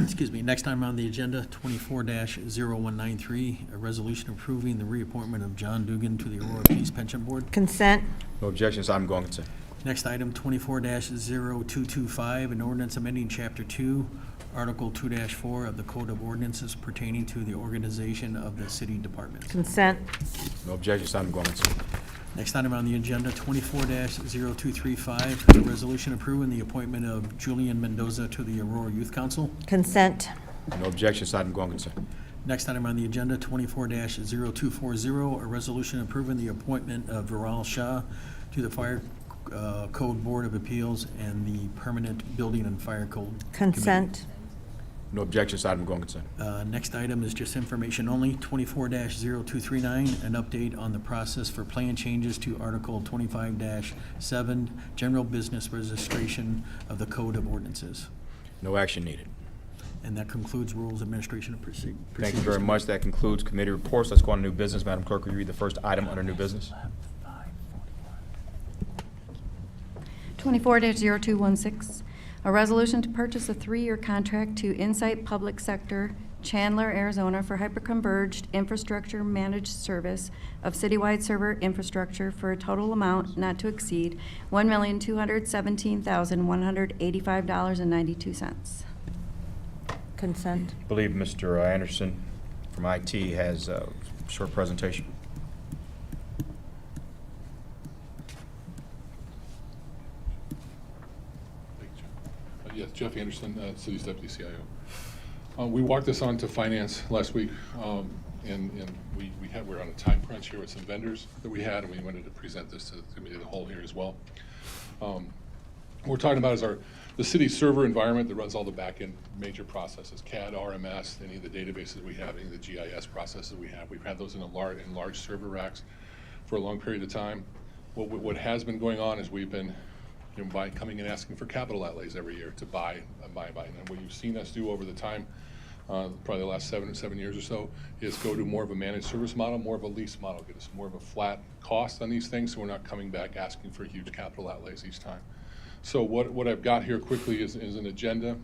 Speaker 13: Excuse me. Next item on the agenda, 24-0193, a resolution approving the reappointment of John Dugan to the Aurora Police Pension Board.
Speaker 3: Consent.
Speaker 1: No objections, I'm going to consent.
Speaker 13: Next item, 24-0225, an ordinance amending Chapter 2, Article 2-4 of the Code of Ordinances pertaining to the organization of the city departments.
Speaker 3: Consent.
Speaker 1: No objection, this item going on consent.
Speaker 13: Next item on the agenda, 24-0235, a resolution approving the appointment of Julian Mendoza to the Aurora Youth Council.
Speaker 3: Consent.
Speaker 1: No objection, this item going on consent.
Speaker 13: Next item on the agenda, 24-0240, a resolution approving the appointment of Viral Shah to the Fire Code Board of Appeals and the Permanent Building and Fire Code
Speaker 3: Consent.
Speaker 1: No objection, this item going on consent.
Speaker 13: Next item is just information only, 24-0239, an update on the process for plan changes to Article 25-7, General Business Registration of the Code of Ordinances.
Speaker 1: No action needed.
Speaker 13: And that concludes Rules, Administration, and Procedures.
Speaker 1: Thank you very much. That concludes committee reports. Let's go on to new business. Madam Clerk, will you read the first item under new business?
Speaker 2: 24-0216, a resolution to purchase a 3-year contract to Insight Public Sector, Chandler, Arizona, for hyperconverged infrastructure managed service of citywide server infrastructure for a total amount not to exceed $1,217,185.92.
Speaker 3: Consent.
Speaker 1: I believe Mr. Anderson from IT has a short presentation.
Speaker 17: Yes, Jeff Anderson, City's Deputy CIO. We walked this on to Finance last week, and we're on a time crunch here with some vendors that we had, and we wanted to present this to the committee of the whole here as well. What we're talking about is the city server environment that runs all the back-end major processes, CAD, RMS, any of the databases we have, any of the GIS processes we have. We've had those in large server racks for a long period of time. What has been going on is we've been coming and asking for capital outlays every year to buy. And what you've seen us do over the time, probably the last 7 years or so, is go to more of a managed service model, more of a lease model, get us more of a flat cost on these things, so we're not coming back asking for huge capital outlays each time. So what I've got here quickly is an agenda.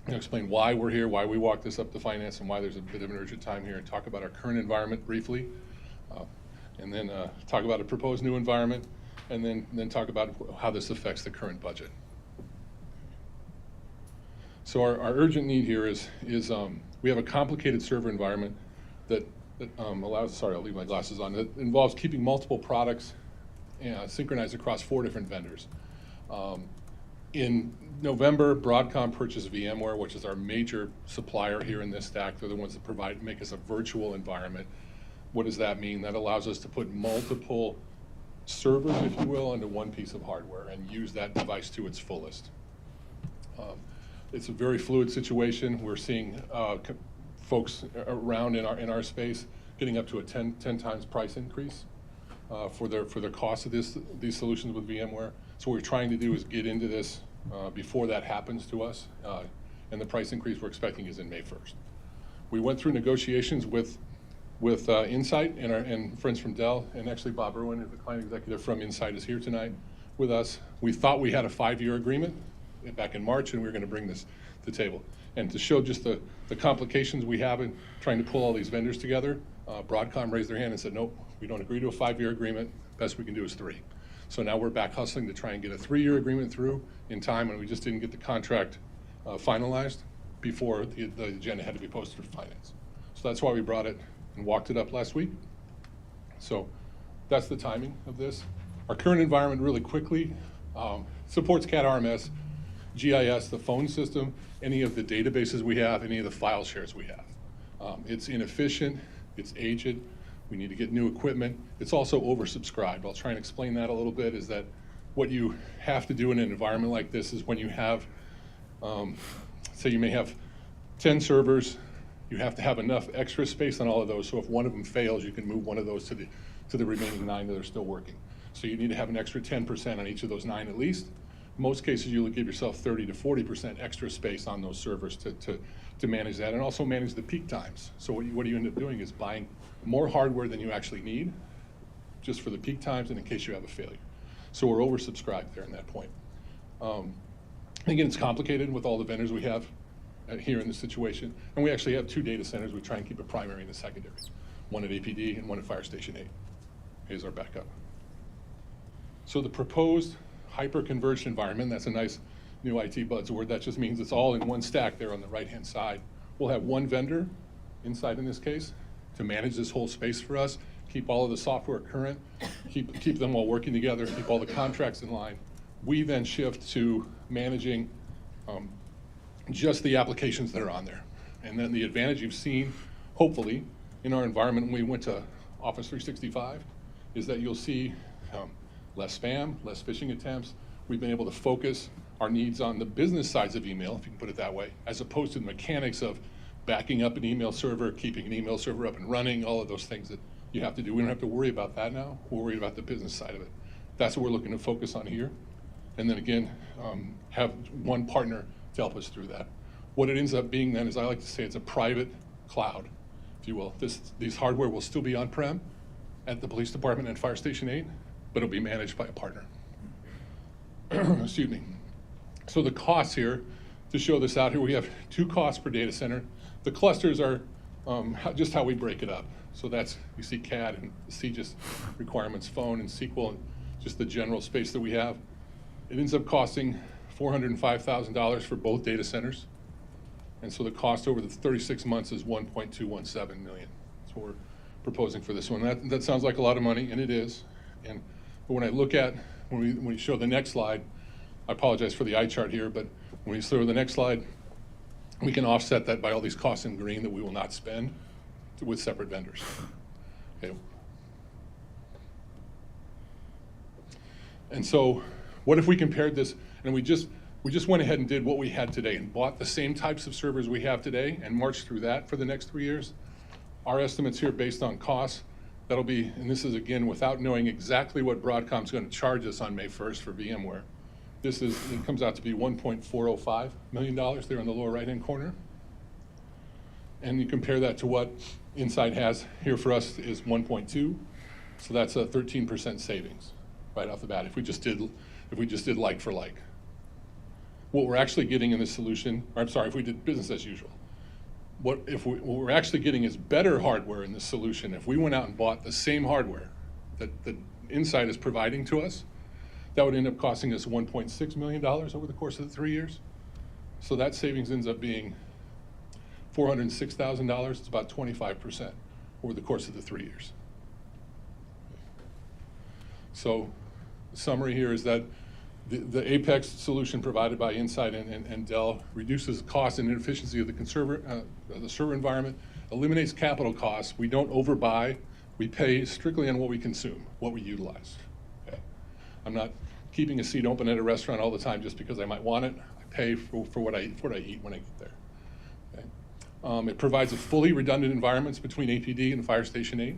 Speaker 17: I'll explain why we're here, why we walked this up to Finance, and why there's a bit of an urgent time here, and talk about our current environment briefly, and then talk about a proposed new environment, and then talk about how this affects the current budget. So our urgent need here is we have a complicated server environment that allows, sorry, I'll leave my glasses on, that involves keeping multiple products synchronized across 4 different vendors. In November, Broadcom purchased VMware, which is our major supplier here in this stack. They're the ones that make us a virtual environment. What does that mean? That allows us to put multiple servers, if you will, onto one piece of hardware and use that device to its fullest. It's a very fluid situation. We're seeing folks around in our space getting up to a 10 times price increase for their cost of these solutions with VMware. So what we're trying to do is get into this before that happens to us, and the price increase we're expecting is in May 1st. We went through negotiations with Insight and friends from Dell, and actually Bob Irwin, the client executive from Insight, is here tonight with us. We thought we had a 5-year agreement back in March, and we were going to bring this to the table. And to show just the complications we have in trying to pull all these vendors together, Broadcom raised their hand and said, nope, we don't agree to a 5-year agreement. Best we can do is 3. So now we're back hustling to try and get a 3-year agreement through in time, and we just didn't get the contract finalized before the agenda had to be posted for Finance. So that's why we brought it and walked it up last week. So that's the timing of this. Our current environment, really quickly, supports CAD RMS, GIS, the phone system, any of the databases we have, any of the file shares we have. It's inefficient, it's aged, we need to get new equipment. It's also oversubscribed. I'll try and explain that a little bit, is that what you have to do in an environment like this is when you have, say you may have 10 servers, you have to have enough extra space on all of those, so if one of them fails, you can move one of those to the remaining 9 that are still working. So you need to have an extra 10% on each of those 9 at least. In most cases, you'll give yourself 30 to 40% extra space on those servers to manage that, and also manage the peak times. So what you end up doing is buying more hardware than you actually need, just for the peak times and in case you have a failure. So we're oversubscribed there in that point. Again, it's complicated with all the vendors we have here in this situation, and we actually have 2 data centers. We try and keep a primary and a secondary, one at APD and one at Fire Station 8. Here's our backup. So the proposed hyper-converged environment. That's a nice new IT buzzword. That just means it's all in one stack there on the right-hand side. We'll have one vendor inside in this case to manage this whole space for us, keep all of the software current, keep them all working together, keep all the contracts in line. We then shift to managing just the applications that are on there. And then the advantage you've seen, hopefully, in our environment when we went to Office 365 is that you'll see less spam, less phishing attempts. We've been able to focus our needs on the business sides of email, if you can put it that way, as opposed to the mechanics of backing up an email server, keeping an email server up and running, all of those things that you have to do. We don't have to worry about that now. We're worried about the business side of it. That's what we're looking to focus on here. And then again, have one partner to help us through that. What it ends up being then is I like to say it's a private cloud, if you will. These hardware will still be on-prem at the police department and Fire Station 8, but it'll be managed by a partner. Excuse me. So the costs here, to show this out here, we have 2 costs per data center. The clusters are just how we break it up. So that's, you see CAD and CGIS requirements, phone and SQL, and just the general space that we have. It ends up costing $405,000 for both data centers. And so the cost over the 36 months is $1.217 million. That's what we're proposing for this one. That sounds like a lot of money, and it is. But when I look at, when we show the next slide, I apologize for the eye chart here, but when we show the next slide, we can offset that by all these costs in green that we will not spend with separate vendors. Okay. And so what if we compared this, and we just went ahead and did what we had today and bought the same types of servers we have today and marched through that for the next 3 years? Our estimates here based on costs, that'll be, and this is again without knowing exactly what Broadcom's going to charge us on May 1st for VMware. It comes out to be $1.405 million there in the lower right-hand corner. And you compare that to what Insight has here for us is 1.2. So that's a 13% savings right off the bat if we just did like for like. What we're actually getting in this solution, or I'm sorry, if we did business as usual. What we're actually getting is better hardware in this solution. If we went out and bought the same hardware that Insight is providing to us, that would end up costing us $1.6 million over the course of the 3 years. So that savings ends up being $406,000. It's about 25% over the course of the 3 years. So the summary here is that the Apex solution provided by Insight and Dell reduces cost and inefficiency of the server environment, eliminates capital costs. We don't overbuy. We pay strictly on what we consume, what we utilize. Okay. I'm not keeping a seat open at a restaurant all the time just because I might want it. I pay for what I eat when I get there. Okay. It provides a fully redundant environments between APD and Fire Station 8.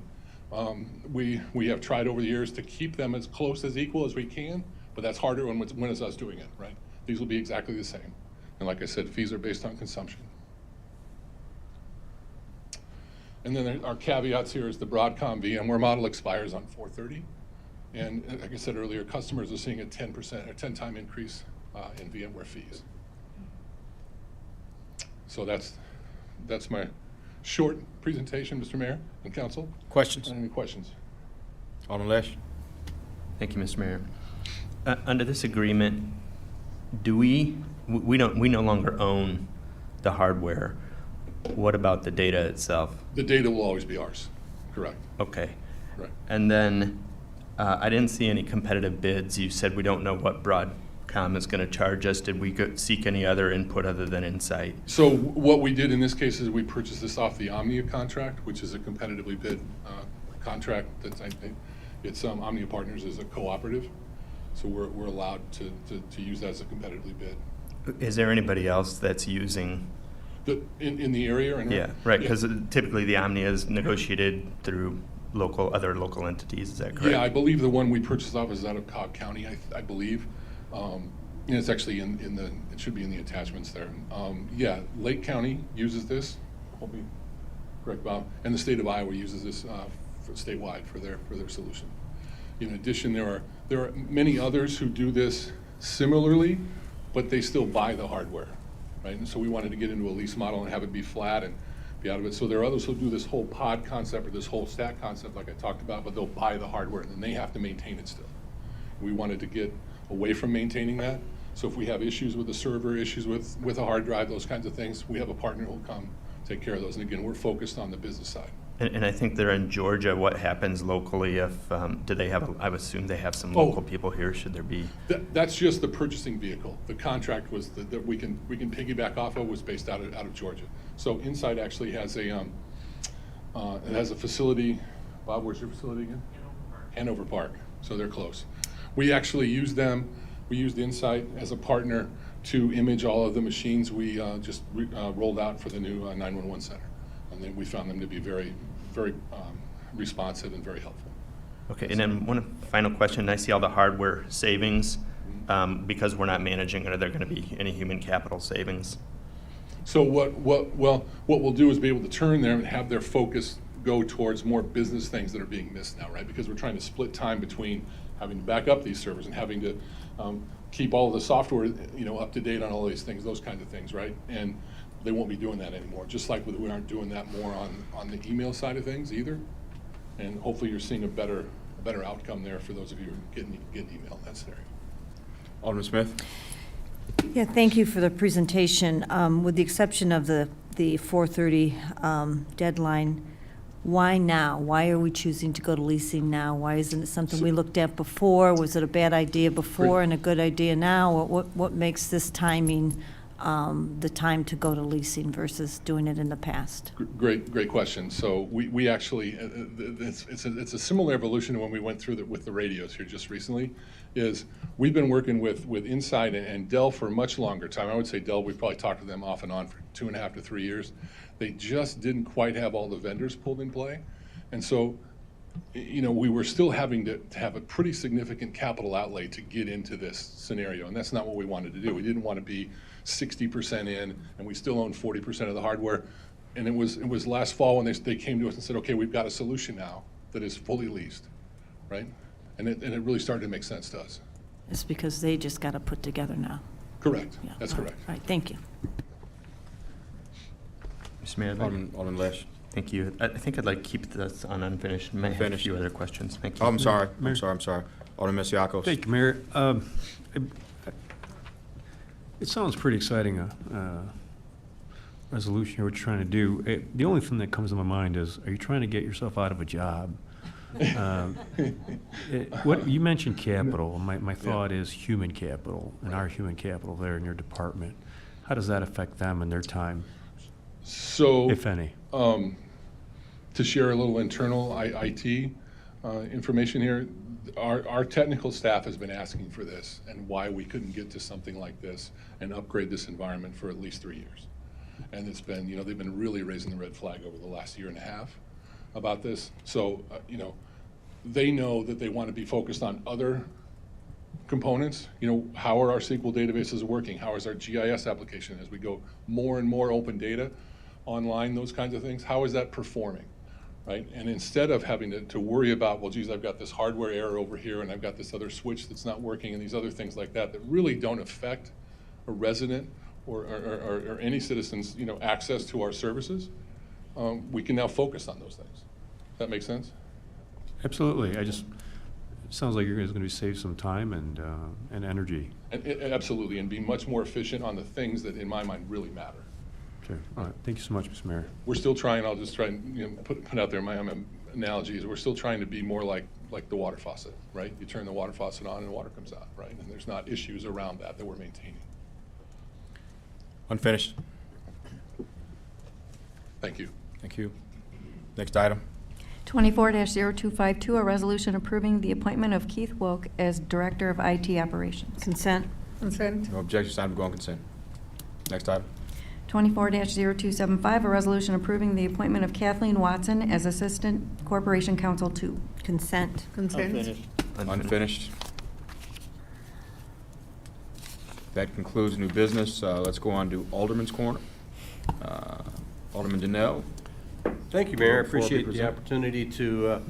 Speaker 17: We have tried over the years to keep them as close as equal as we can, but that's harder when it's us doing it, right? These will be exactly the same. And like I said, fees are based on consumption. And then our caveats here is the Broadcom VMware model expires on 4/30. And like I said earlier, customers are seeing a 10% or 10-time increase in VMware fees. So that's my short presentation, Mr. Mayor and Council.
Speaker 1: Questions?
Speaker 17: Any questions?
Speaker 1: Alderman Lesh?
Speaker 11: Thank you, Mr. Mayor. Under this agreement, we no longer own the hardware. What about the data itself?
Speaker 17: The data will always be ours, correct.
Speaker 11: Okay.
Speaker 17: Right.
Speaker 11: And then I didn't see any competitive bids. You said we don't know what Broadcom is going to charge us. Did we seek any other input other than Insight?
Speaker 17: So what we did in this case is we purchased this off the Omnia contract, which is a competitively bid contract. Omnia Partners is a cooperative, so we're allowed to use that as a competitively bid.
Speaker 11: Is there anybody else that's using?
Speaker 17: In the area? Or
Speaker 11: yeah, right, because typically the Omnia is negotiated through other local entities, is that correct?
Speaker 17: Yeah, I believe the one we purchased off is out of Cobb County, I believe. And it's actually it should be in the attachments there. Yeah, Lake County uses this, I'll be correct, Bob, and the state of Iowa uses this statewide for their solution. In addition, there are many others who do this similarly, but they still buy the hardware, right? And so we wanted to get into a lease model and have it be flat and be out of it. So there are others who do this whole pod concept or this whole stack concept like I talked about, but they'll buy the hardware and then they have to maintain it still. We wanted to get away from maintaining that. So if we have issues with the server, issues with a hard drive, those kinds of things, we have a partner who will come take care of those. And again, we're focused on the business side.
Speaker 11: And I think they're in Georgia. What happens locally if, do they have, I would assume they have some local people here. Should there be?
Speaker 17: That's just the purchasing vehicle. The contract was that we can piggyback off of was based out of Georgia. So Insight actually has a facility. Bob, where's your facility again? Hanover Park. So they're close. We actually use them. We used Insight as a partner to image all of the machines we just rolled out for the new 911 center. And then we found them to be very, very responsive and very helpful.
Speaker 11: Okay, and then one final question. I see all the hardware savings. Because we're not managing it, are there going to be any human capital savings?
Speaker 17: So what we'll do is be able to turn there and have their focus go towards more business things that are being missed now, right? Because we're trying to split time between having to back up these servers and having to keep all of the software, up to date on all these things, those kinds of things, right? And they won't be doing that anymore. Just like we aren't doing that more on the email side of things either. And hopefully you're seeing a better outcome there for those of you who are getting email in that scenario.
Speaker 1: Alderman Smith?
Speaker 3: Yeah, thank you for the presentation. With the exception of the 4:30 deadline, why now? Why are we choosing to go to leasing now? Why isn't it something we looked at before? Was it a bad idea before and a good idea now? What makes this timing the time to go to leasing versus doing it in the past?
Speaker 17: Great question. So we actually, it's a similar evolution to when we went through with the radios here just recently, is we've been working with Insight and Dell for a much longer time. I would say Dell, we've probably talked to them off and on for 2.5 to 3 years. They just didn't quite have all the vendors pulled in play. And so, we were still having to have a pretty significant capital outlay to get into this scenario. And that's not what we wanted to do. We didn't want to be 60% in, and we still own 40% of the hardware. And it was last fall when they came to us and said, okay, we've got a solution now that is fully leased, right? And it really started to make sense to us.
Speaker 3: It's because they just got to put together now.
Speaker 17: Correct.
Speaker 3: Yeah,
Speaker 17: That's
Speaker 3: all
Speaker 17: correct.
Speaker 3: right, thank you.
Speaker 11: Mr. Mayor,
Speaker 1: Alderman Lesh?
Speaker 11: thank you. I think I'd like to keep this on unfinished. May have a few other questions. Thank you.
Speaker 1: Oh, I'm sorry. I'm sorry. Alderman Masiacos?
Speaker 18: Thank you, Mayor. It sounds pretty exciting, resolution here, what you're trying to do. The only thing that comes to my mind is, are you trying to get yourself out of a job? What you mentioned capital. My thought is human capital, and our human capital there in your department. How does that affect them and their time,
Speaker 17: So,
Speaker 18: if any?
Speaker 17: To share a little internal IT information here, our technical staff has been asking for this and why we couldn't get to something like this and upgrade this environment for at least 3 years. And it's been, they've been really raising the red flag over the last 1.5 years about this. So, they know that they want to be focused on other components. How are our SQL databases working? How is our GIS application as we go more and more open data online, those kinds of things? How is that performing, right? And instead of having to worry about, well, geez, I've got this hardware error over here and I've got this other switch that's not working and these other things like that really don't affect a resident or any citizen's access to our services, we can now focus on those things. Does that make sense?
Speaker 18: Absolutely. It sounds like you're going to save some time and energy.
Speaker 17: Absolutely, and be much more efficient on the things that, in my mind, really matter.
Speaker 18: Okay. All right. Thank you so much, Mr. Mayor.
Speaker 17: We're still trying. I'll just try and put out there my analogies. We're still trying to be more like the water faucet, right? You turn the water faucet on and water comes out, right? And there's not issues around that we're maintaining.
Speaker 1: Unfinished.
Speaker 17: Thank you.
Speaker 1: Thank you. Next item.
Speaker 2: 24-0252, a resolution approving the appointment of Keith Wilk as Director of IT Operations.
Speaker 3: Consent.
Speaker 10: Consent.
Speaker 1: No objections, item go on consent. Next item.
Speaker 2: 24-0275, a resolution approving the appointment of Kathleen Watson as Assistant Corporation Counsel 2.
Speaker 3: Consent.
Speaker 10: Consent.
Speaker 1: Unfinished. That concludes new business. Let's go on to Alderman's Corner. Alderman Donnell.
Speaker 19: Thank you, Mayor. I
Speaker 1: Before we
Speaker 19: appreciate the
Speaker 1: present.
Speaker 19: opportunity to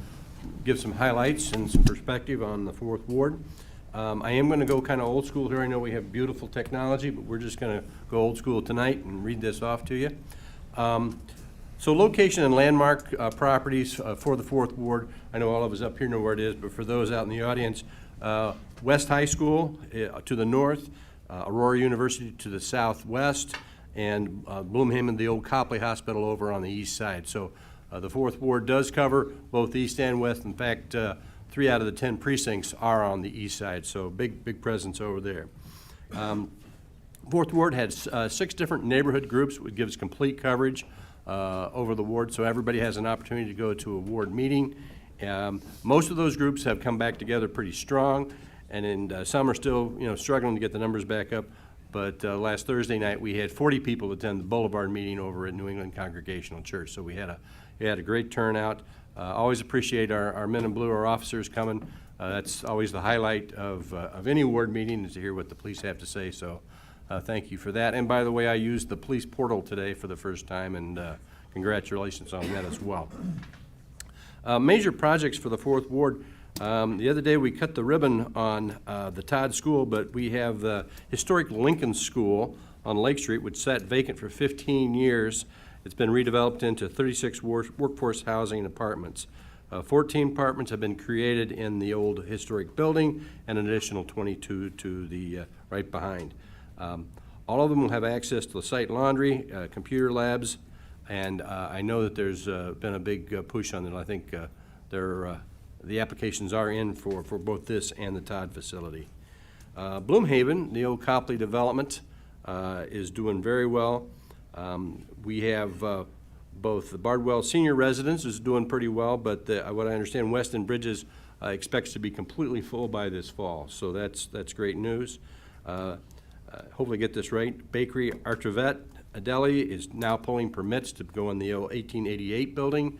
Speaker 19: give some highlights and some perspective on the 4th Ward. I am going to go kind of old school here. I know we have beautiful technology, but we're just going to go old school tonight and read this off to you. So location and landmark properties for the Fourth Ward. I know all of us up here know where it is, but for those out in the audience, West High School to the north, Aurora University to the southwest, and Bloomhaven, the old Copley Hospital over on the east side. So the Fourth Ward does cover both east and west. In fact, 3 out of the 10 precincts are on the east side, so big presence over there. Fourth Ward had 6 different neighborhood groups, which gives complete coverage over the ward, so everybody has an opportunity to go to a ward meeting. Most of those groups have come back together pretty strong, and some are still, struggling to get the numbers back up. But last Thursday night, we had 40 people attend the Boulevard meeting over at New England Congregational Church, so we had a great turnout. Always appreciate our men in blue, our officers coming. That's always the highlight of any ward meeting, is to hear what the police have to say. So thank you for that. And by the way, I used the police portal today for the first time, and congratulations on that as well. Major projects for the Fourth Ward. The other day we cut the ribbon on the Todd School, but we have the historic Lincoln School on Lake Street, which sat vacant for 15 years. It's been redeveloped into 36 workforce housing apartments. 14 apartments have been created in the old historic building, and an additional 22 to the right behind. All of them will have access to the site laundry, computer labs, and I know that there's been a big push on it. I think the applications are in for both this and the Todd facility. Bloomhaven, the old Copley development, is doing very well. We have both the Bardwell Senior Residence is doing pretty well, but what I understand, Weston Bridges expects to be completely full by this fall, so that's great news. Hopefully get this right. Bakery Artrivet Deli is now pulling permits to go in the old 1888 building,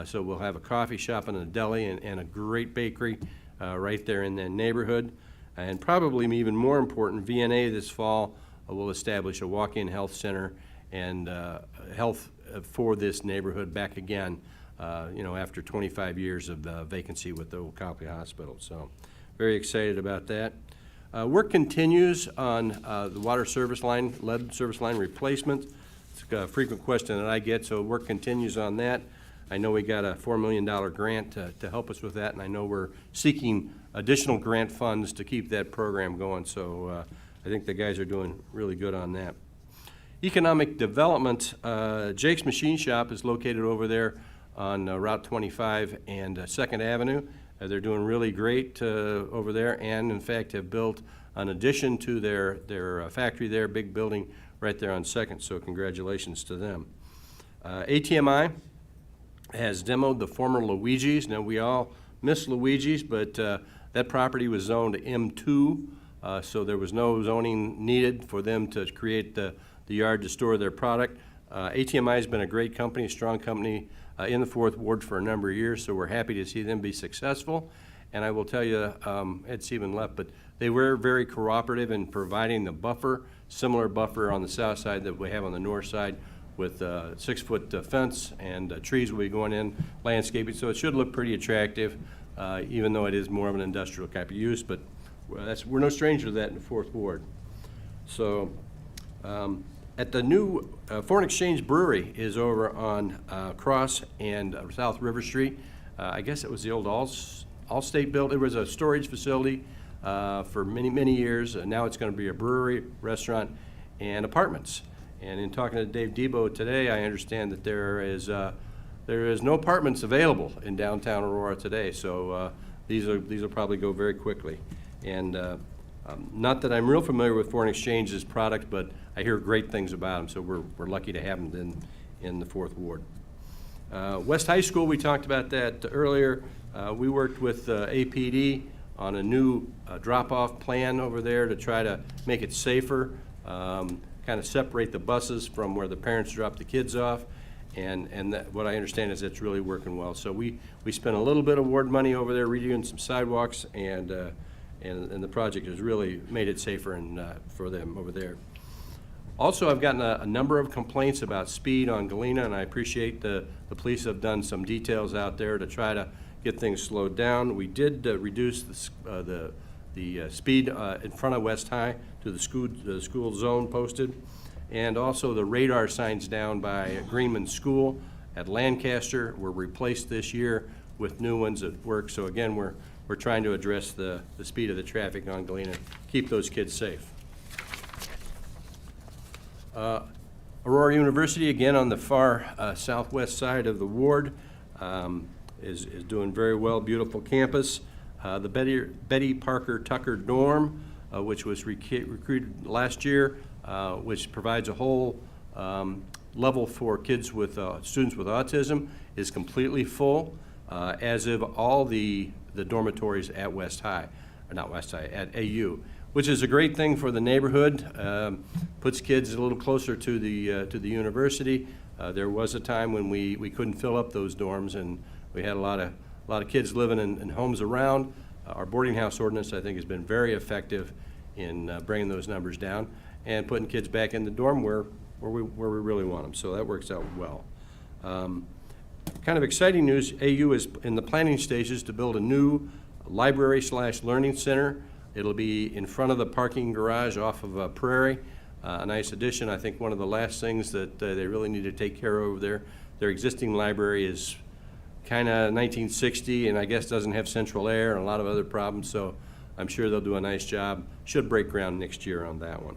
Speaker 19: so we'll have a coffee shop and a deli and a great bakery right there in that neighborhood. And probably even more important, VNA this fall will establish a walk-in health center and health for this neighborhood back again, after 25 years of vacancy with the old Copley Hospital. So very excited about that. Work continues on the water service line, lead service line replacement. It's a frequent question that I get, so work continues on that. I know we got a $4 million grant to help us with that, and I know we're seeking additional grant funds to keep that program going, so I think the guys are doing really good on that. Economic development, Jake's Machine Shop is located over there on Route 25 and 2nd Avenue. They're doing really great over there, and in fact have built an addition to their factory there, big building right there on 2nd, so congratulations to them. ATMI has demoed the former Luigi's. Now, we all miss Luigi's, but that property was zoned M2, so there was no zoning needed for them to create the yard to store their product. ATMI has been a great company, a strong company in the Fourth Ward for a number of years, so we're happy to see them be successful. And I will tell you, Ed Stephen left, but they were very cooperative in providing the buffer, similar buffer on the south side that we have on the north side, with a 6-foot fence, and trees will be going in, landscaping, so it should look pretty attractive, even though it is more of an industrial type of use, but we're no stranger to that in the Fourth Ward. So at the new Foreign Exchange Brewery is over on Cross and South River Street. I guess it was the old Allstate built. It was a storage facility for many years. Now it's going to be a brewery, restaurant, and apartments. And in talking to Dave Debo today, I understand that there is no apartments available in downtown Aurora today. So these will probably go very quickly. And not that I'm real familiar with Foreign Exchange's product, but I hear great things about them. So we're lucky to have them in the Fourth Ward. West High School, we talked about that earlier. We worked with APD on a new drop-off plan over there to try to make it safer. Kind of separate the buses from where the parents drop the kids off, and what I understand is it's really working well. So we spent a little bit of ward money over there redoing some sidewalks, and the project has really made it safer for them over there. Also, I've gotten a number of complaints about speed on Galena, and I appreciate the police have done some details out there to try to get things slowed down. We did reduce the speed in front of West High to the school zone posted, and also the radar signs down by Greenman School at Lancaster were replaced this year with new ones at work. So again, we're trying to address the speed of the traffic on Galena, keep those kids safe. Aurora University, again on the far southwest side of the ward, is doing very well, beautiful campus. The Betty Parker Tucker dorm, which was recruited last year, which provides a whole level for kids with students with autism, is completely full, as of all the dormitories at West High, or not West High, at AU, which is a great thing for the neighborhood. Puts kids a little closer to the university. There was a time when we couldn't fill up those dorms, and we had a lot of kids living in homes around. Our boarding house ordinance, I think, has been very effective in bringing those numbers down and putting kids back in the dorm where we really want them. So that works out well. Kind of exciting news, AU is in the planning stages to build a new library/learning center. It'll be in front of the parking garage off of Prairie. A nice addition. I think one of the last things that they really need to take care of over there. Their existing library is kind of 1960 and I guess doesn't have central air and a lot of other problems, so I'm sure they'll do a nice job. Should break ground next year on that one.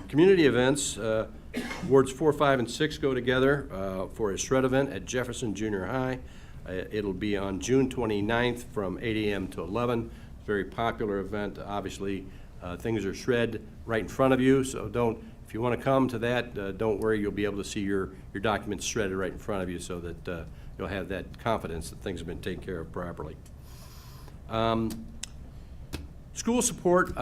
Speaker 19: Community events, wards 4, 5, and 6 go together for a shred event at Jefferson Junior High. It'll be on June 29th from 8 a.m. to 11. Very popular event. Obviously, things are shred right in front of you, so if you want to come to that, don't worry, you'll be able to see your documents shredded right in front of you so that you'll have that confidence that things have been taken care of properly. School support,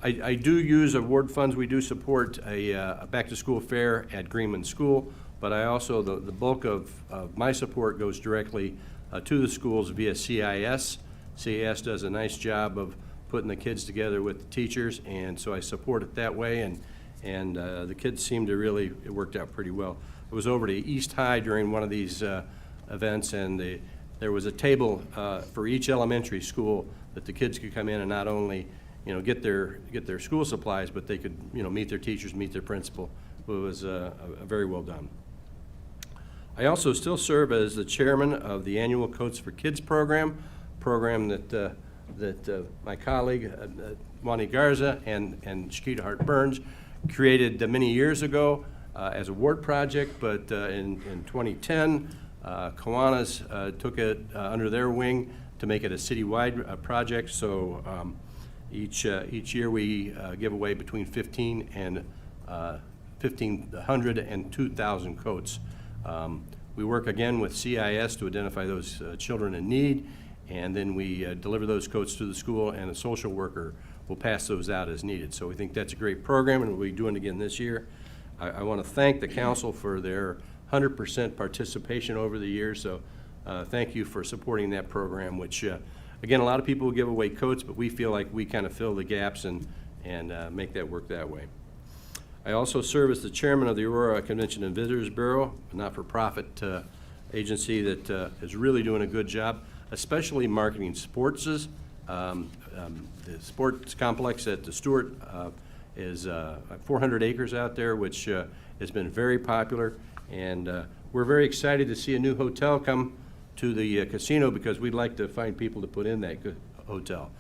Speaker 19: I do use award funds. We do support a back-to-school fair at Greenman School, but I also, the bulk of my support goes directly to the schools via CIS. CIS does a nice job of putting the kids together with the teachers, and so I support it that way, and the kids seem to really, it worked out pretty well. I was over to East High during one of these events, and there was a table for each elementary school that the kids could come in and not only get their school supplies, but they could meet their teachers, meet their principal. It was very well done. I also still serve as the chairman of the annual Coats for Kids program that my colleague Wani Garza and Shakita Hart Burns created many years ago as a ward project, but in 2010, Kiwanis took it under their wing to make it a citywide project. So each year we give away between 1,500 and 2,000 coats. We work again with CIS to identify those children in need, and then we deliver those coats to the school, and a social worker will pass those out as needed. So we think that's a great program, and we'll be doing it again this year. I want to thank the council for their 100% participation over the years, so thank you for supporting that program, which, again, a lot of people will give away coats, but we feel like we kind of fill the gaps and make that work that way. I also serve as the chairman of the Aurora Convention and Visitors Bureau, a not-for-profit agency that is really doing a good job, especially marketing sports. The sports complex at the Stewart is 400 acres out there, which has been very popular. And we're very excited to see a new hotel come to the casino because we'd like to find people to put in that hotel.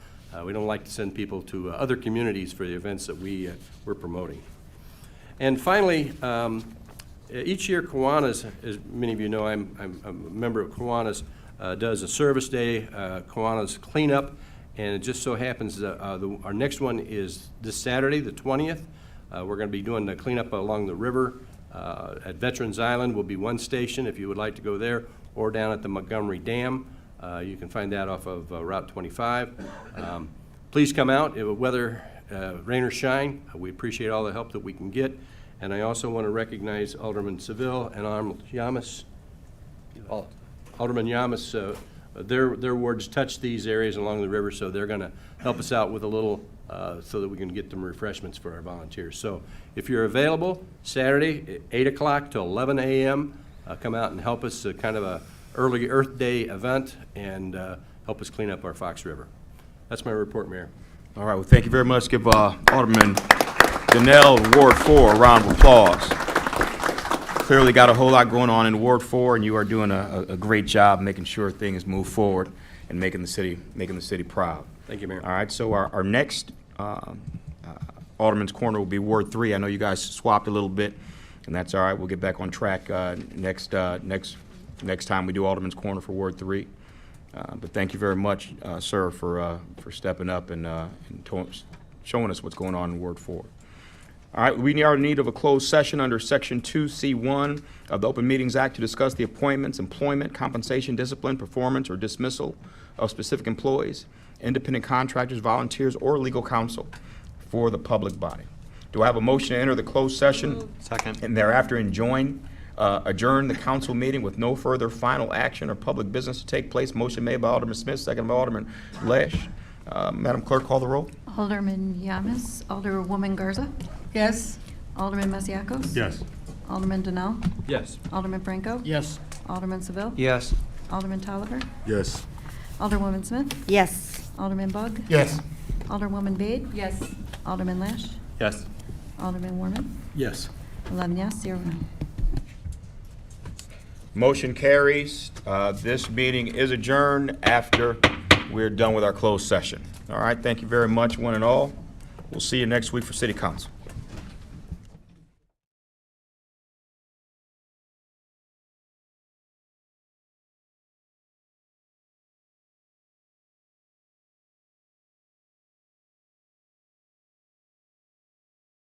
Speaker 19: We don't like to send people to other communities for the events that we're promoting. And finally, each year Kiwanis, as many of you know, I'm a member of Kiwanis, does a service day, Kiwanis cleanup, and it just so happens that our next one is this Saturday, the 20th. We're going to be doing the cleanup along the river. At Veterans Island will be one station if you would like to go there, or down at the Montgomery Dam. You can find that off of Route 25. Please come out, whether rain or shine. We appreciate all the help that we can get. And I also want to recognize Alderman Seville and Alderman Yamas. Alderman Yamas, their wards touch these areas along the river, so they're going to help us out with a little so that we can get them refreshments for our volunteers. So if you're available, Saturday, 8 o'clock to 11 a.m., come out and help us, kind of a early Earth Day event, and help us clean up our Fox River. That's my report, Mayor.
Speaker 1: All right, well, thank you very much. Give Alderman Donnell, Ward 4, a round of applause. clearly got a whole lot going on in Ward 4, and you are doing a great job making sure things move forward and making the city proud.
Speaker 19: Thank you, Mayor.
Speaker 1: All right, so our next Alderman's Corner will be Ward 3. I know you guys swapped a little bit, and that's all right. We'll get back on track next time we do Alderman's Corner for Ward 3. But thank you very much, sir, for stepping up and showing us what's going on in Ward 4. All right, we are in need of a closed session under Section 2C1 of the Open Meetings Act to discuss the appointments, employment, compensation, discipline, performance, or dismissal of specific employees, independent contractors, volunteers, or legal counsel for the public body. Do I have a motion to enter the closed session?
Speaker 11: Second.
Speaker 1: And thereafter adjourn the council meeting with no further final action or public business to take place? Motion made by Alderman Smith, second by Alderman Lesh. Madam Clerk, call the roll.
Speaker 2: Alderman Yamas, Alderwoman Garza,
Speaker 10: Yes.
Speaker 2: Alderman Masiacos.
Speaker 4: Yes.
Speaker 2: Alderman Denell,
Speaker 11: Yes.
Speaker 2: Alderman Franco.
Speaker 9: Yes.
Speaker 2: Alderman Seville.
Speaker 12: Yes.
Speaker 2: Alderman Tolliver,
Speaker 4: Yes.
Speaker 2: Alderwoman Smith,
Speaker 3: Yes.
Speaker 2: Alderman Bug,
Speaker 4: Yes.
Speaker 2: Alderwoman Bade,
Speaker 10: Yes.
Speaker 2: Alderman Lash,
Speaker 11: Yes.
Speaker 2: Alderman Warman,
Speaker 13: Yes.
Speaker 2: 11 yes, 0 no.
Speaker 1: Motion carries. This meeting is adjourned after we're done with our closed session. All right, thank you very much, one and all. We'll see you next week for City Council.